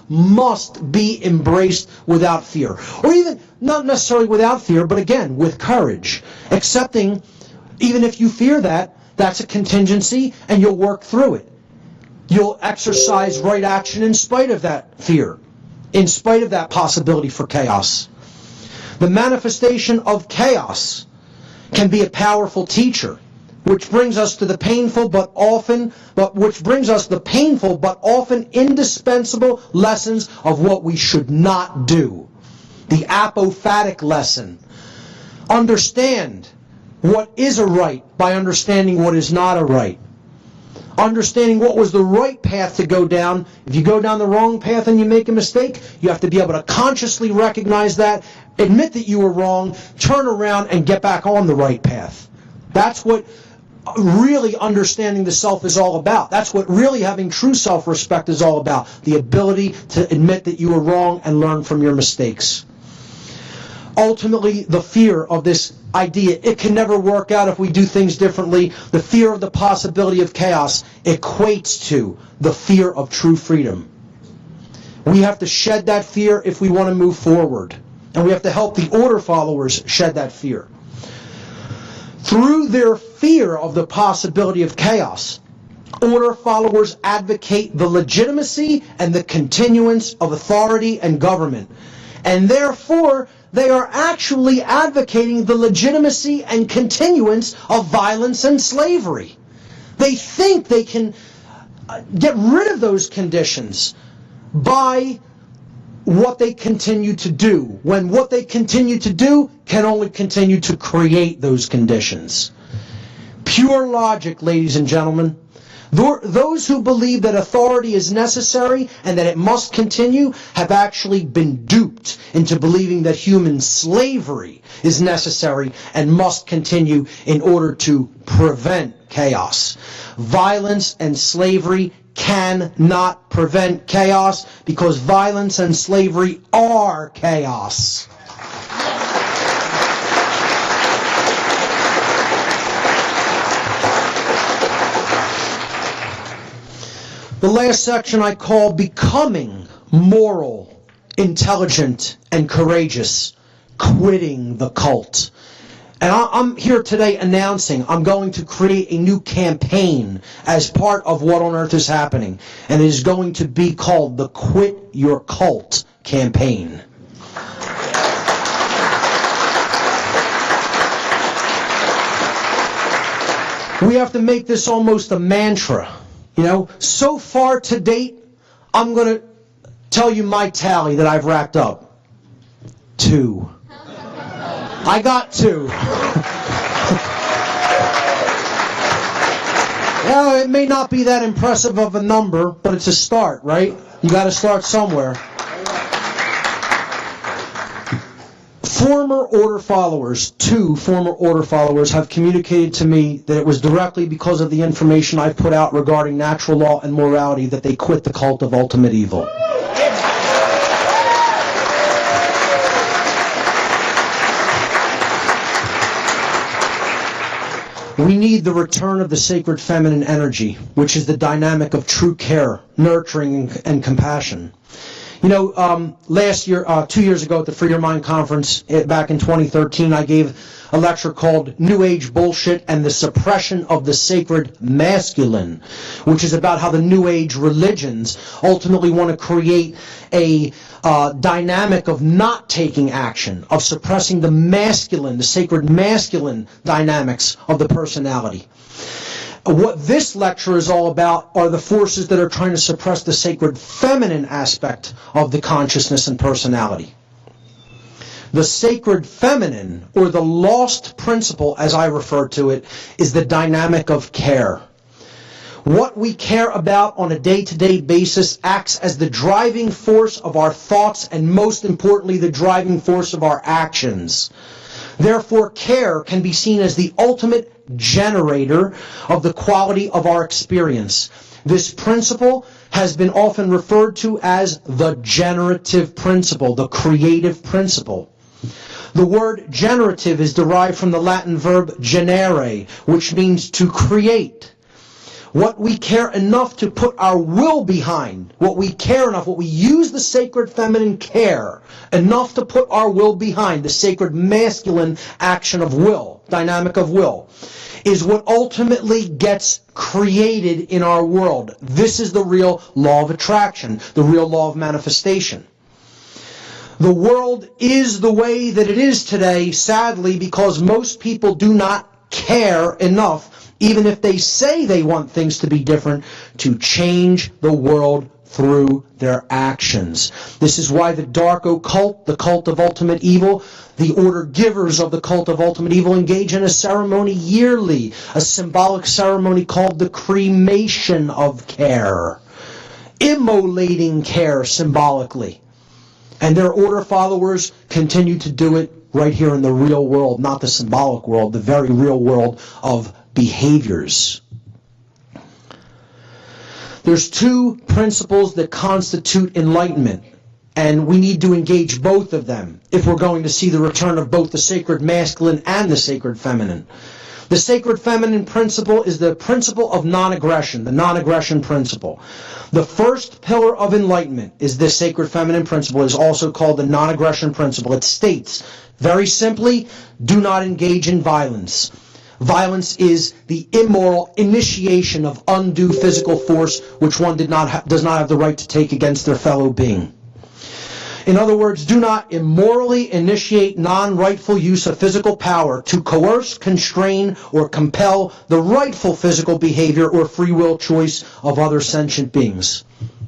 A: must be embraced without fear. Or even, not necessarily without fear, but again, with courage. Accepting, even if you fear that, that's a contingency and you'll work through it. You'll exercise right action in spite of that fear, in spite of that possibility for chaos. The manifestation of chaos can be a powerful teacher, which brings us to the painful but often indispensable lessons of what we should not do. The apophatic lesson. Understand what is a right by understanding what is not a right. Understanding what was the right path to go down. If you go down the wrong path and you make a mistake, you have to be able to consciously recognize that, admit that you were wrong, turn around and get back on the right path. That's what really understanding the self is all about. That's what really having true self-respect is all about. The ability to admit that you were wrong and learn from your mistakes. Ultimately, the fear of this idea, it can never work out if we do things differently. The fear of the possibility of chaos equates to the fear of true freedom. We have to shed that fear if we want to move forward. And we have to help the order followers shed that fear. Through their fear of the possibility of chaos, order followers advocate the legitimacy and the continuance of authority and government. And therefore, they are actually advocating the legitimacy and continuance of violence and slavery. They think they can get rid of those conditions by what they continue to do, when what they continue to do can only continue to create those conditions. Pure logic, ladies and gentlemen. Those who believe that authority is necessary and that it must continue have actually been duped into believing that human slavery is necessary and must continue in order to prevent chaos. Violence and slavery cannot prevent chaos because violence and slavery are chaos. The last section I call Becoming Moral, Intelligent, and Courageous, Quitting the Cult. And I'm here today announcing I'm going to create a new campaign as part of what on earth is happening. And it is going to be called the Quit Your Cult campaign. We have to make this almost a mantra. You know, so far to date, I'm going to tell you my tally that I've racked up. 2. I got 2. Well, it may not be that impressive of a number, but it's a start, right? You got to start somewhere. Former order followers, 2 former order followers, have communicated to me that it was directly because of the information I put out regarding natural law and morality that they quit the cult of ultimate evil. We need the return of the sacred feminine energy, which is the dynamic of true care, nurturing, and compassion. You know, last year, 2 years ago at the Free Your Mind conference back in 2013, I gave a lecture called New Age Bullshit and the Suppression of the Sacred Masculine, which is about how the New Age religions ultimately want to create a dynamic of not taking action, of suppressing the masculine, the sacred masculine dynamics of the personality. What this lecture is all about are the forces that are trying to suppress the sacred feminine aspect of the consciousness and personality. The sacred feminine, or the lost principle, as I refer to it, is the dynamic of care. What we care about on a day-to-day basis acts as the driving force of our thoughts and, most importantly, the driving force of our actions. Therefore, care can be seen as the ultimate generator of the quality of our experience. This principle has been often referred to as the generative principle, the creative principle. The word generative is derived from the Latin verb generare, which means to create. What we care enough to put our will behind, what we care enough, what we use the sacred feminine care enough to put our will behind, the sacred masculine action of will, dynamic of will, is what ultimately gets created in our world. This is the real law of attraction, the real law of manifestation. The world is the way that it is today, sadly, because most people do not care enough, even if they say they want things to be different, to change the world through their actions. This is why the dark occult, the cult of ultimate evil, the order givers of the cult of ultimate evil engage in a ceremony yearly, a symbolic ceremony called the cremation of care, immolating care symbolically. And their order followers continue to do it right here in the real world, not the symbolic world, the very real world of behaviors. There's 2 principles that constitute enlightenment, and we need to engage both of them if we're going to see the return of both the sacred masculine and the sacred feminine. The sacred feminine principle is the principle of non-aggression, the non-aggression principle. The first pillar of enlightenment is this sacred feminine principle. It is also called the non-aggression principle. It states, very simply, do not engage in violence. Violence is the immoral initiation of undue physical force which one does not have the right to take against their fellow being. In other words, do not immorally initiate non-rightful use of physical power to coerce, constrain, or compel the rightful physical behavior or free will choice of other sentient beings.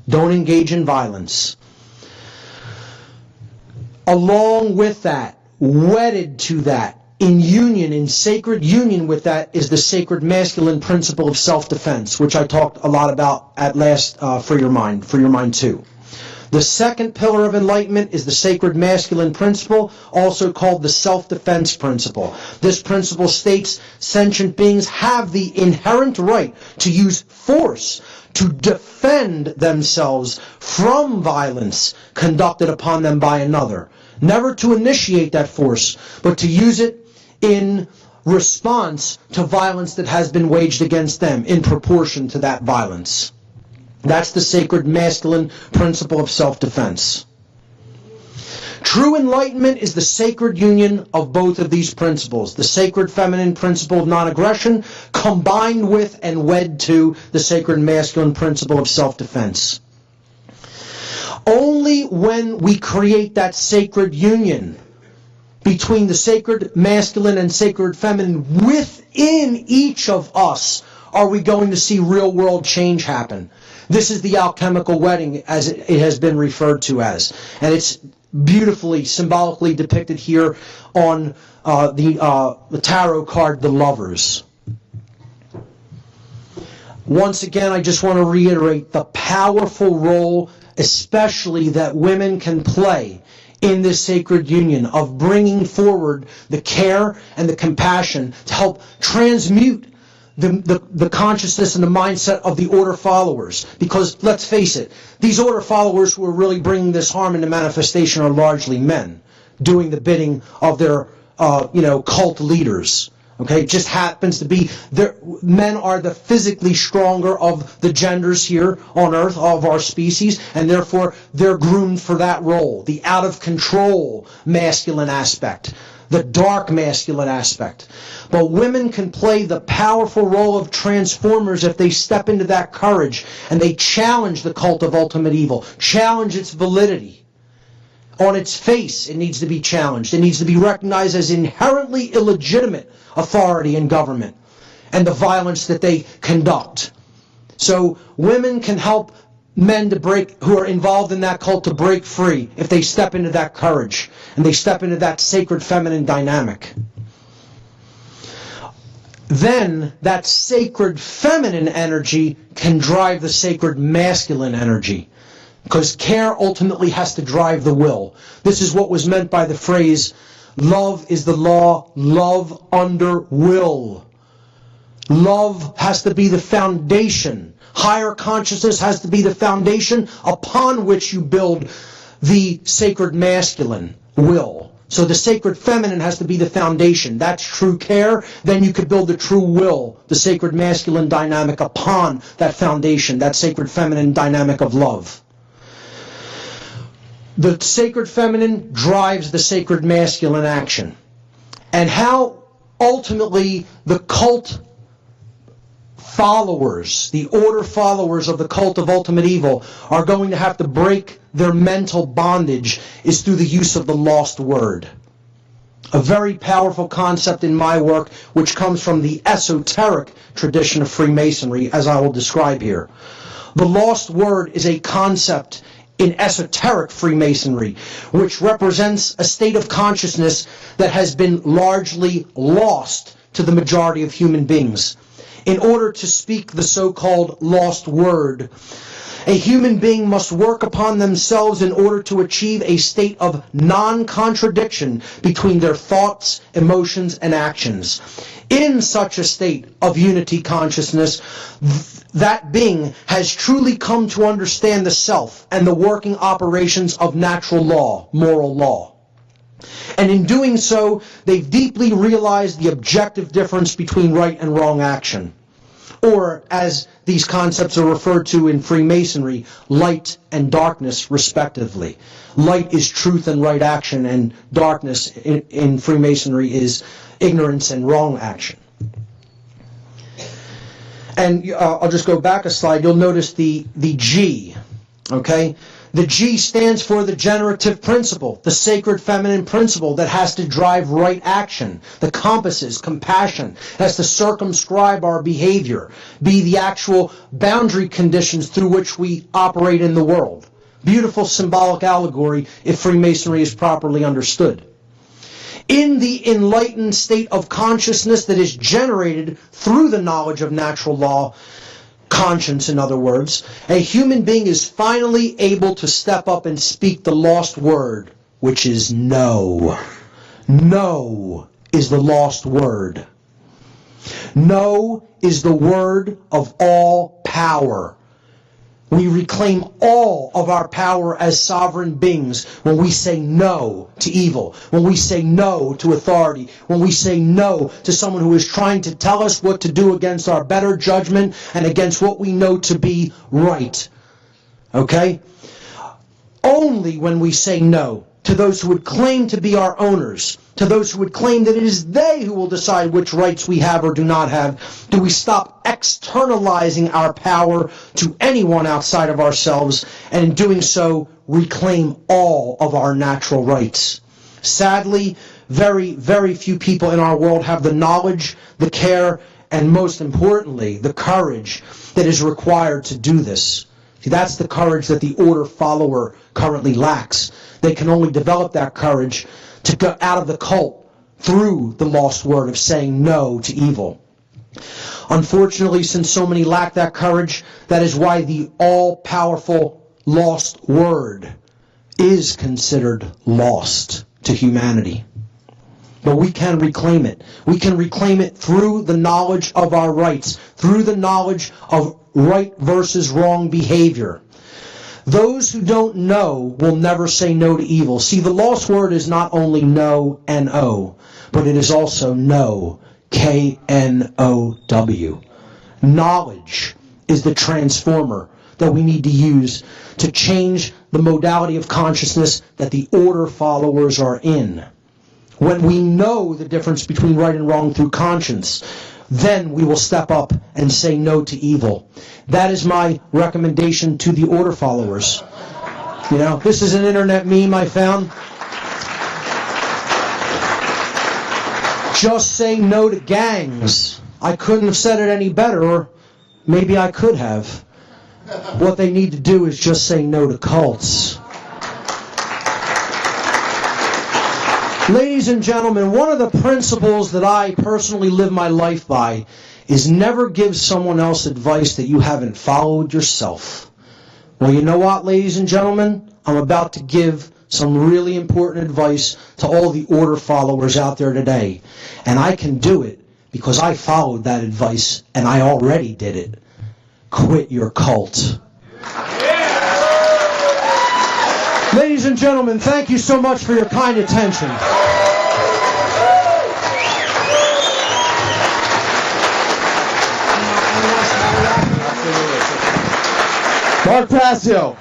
A: Don't engage in violence. Along with that, wedded to that, in union, in sacred union with that, is the sacred masculine principle of self-defense, which I talked a lot about at last for your mind too. The second pillar of enlightenment is the sacred masculine principle, also called the self-defense principle. This principle states sentient beings have the inherent right to use force to defend themselves from violence conducted upon them by another. Never to initiate that force, but to use it in response to violence that has been waged against them in proportion to that violence. That's the sacred masculine principle of self-defense. True enlightenment is the sacred union of both of these principles, the sacred feminine principle of non-aggression combined with and wed to the sacred masculine principle of self-defense. Only when we create that sacred union between the sacred masculine and sacred feminine within each of us are we going to see real world change happen. This is the alchemical wedding, as it has been referred to as. And it's beautifully, symbolically depicted here on the tarot card, the Lovers. Once again, I just want to reiterate the powerful role, especially that women can play in this sacred union of bringing forward the care and the compassion to help transmute the consciousness and the mindset of the order followers. Because let's face it, these order followers who are really bringing this harm into manifestation are largely men doing the bidding of their cult leaders. Okay, it just happens to be men are the physically stronger of the genders here on earth, of our species, and therefore they're groomed for that role, the out of control masculine aspect, the dark masculine aspect. But women can play the powerful role of transformers if they step into that courage and they challenge the cult of ultimate evil, challenge its validity. On its face, it needs to be challenged. It needs to be recognized as inherently illegitimate authority and government and the violence that they conduct. So women can help men who are involved in that cult to break free if they step into that courage and they step into that sacred feminine dynamic. Then that sacred feminine energy can drive the sacred masculine energy. Because care ultimately has to drive the will. This is what was meant by the phrase, love is the law, love under will. Love has to be the foundation. Higher consciousness has to be the foundation upon which you build the sacred masculine will. So the sacred feminine has to be the foundation. That's true care. Then you could build the true will, the sacred masculine dynamic upon that foundation, that sacred feminine dynamic of love. The sacred feminine drives the sacred masculine action. And how ultimately the cult followers, the order followers of the cult of ultimate evil are going to have to break their mental bondage is through the use of the lost word. A very powerful concept in my work, which comes from the esoteric tradition of Freemasonry, as I will describe here. The lost word is a concept in esoteric Freemasonry, which represents a state of consciousness that has been largely lost to the majority of human beings. In order to speak the so-called lost word, a human being must work upon themselves in order to achieve a state of non-contradiction between their thoughts, emotions, and actions. In such a state of unity consciousness, that being has truly come to understand the self and the working operations of natural law, moral law. And in doing so, they've deeply realized the objective difference between right and wrong action. Or, as these concepts are referred to in Freemasonry, light and darkness, respectively. Light is truth and right action, and darkness in Freemasonry is ignorance and wrong action. And I'll just go back a slide. You'll notice the G, okay? The G stands for the generative principle, the sacred feminine principle that has to drive right action. The compass is compassion. It has to circumscribe our behavior, be the actual boundary conditions through which we operate in the world. Beautiful symbolic allegory if Freemasonry is properly understood. In the enlightened state of consciousness that is generated through the knowledge of natural law, conscience in other words, a human being is finally able to step up and speak the lost word, which is no. No is the lost word. No is the word of all power. We reclaim all of our power as sovereign beings when we say no to evil, when we say no to authority, when we say no to someone who is trying to tell us what to do against our better judgment and against what we know to be right. Okay? Only when we say no to those who would claim to be our owners, to those who would claim that it is they who will decide which rights we have or do not have, do we stop externalizing our power to anyone outside of ourselves, and in doing so, reclaim all of our natural rights. Sadly, very, very few people in our world have the knowledge, the care, and most importantly, the courage that is required to do this. See, that's the courage that the order follower currently lacks. They can only develop that courage to get out of the cult through the lost word of saying no to evil. Unfortunately, since so many lack that courage, that is why the all-powerful lost word is considered lost to humanity. But we can reclaim it. We can reclaim it through the knowledge of our rights, through the knowledge of right versus wrong behavior. Those who don't know will never say no to evil. See, the lost word is not only no, N-O, but it is also know, K-N-O-W. Knowledge is the transformer that we need to use to change the modality of consciousness that the order followers are in. When we know the difference between right and wrong through conscience, then we will step up and say no to evil. That is my recommendation to the order followers. You know, this is an internet meme I found. Just say no to gangs. I couldn't have said it any better, or maybe I could have. What they need to do is just say no to cults. Ladies and gentlemen, one of the principles that I personally live my life by is never give someone else advice that you haven't followed yourself. Well, you know what, ladies and gentlemen? I'm about to give some really important advice to all the order followers out there today. And I can do it because I followed that advice and I already did it. Quit your cult. Ladies and gentlemen, thank you so much for your kind attention.
G: Mark Passio.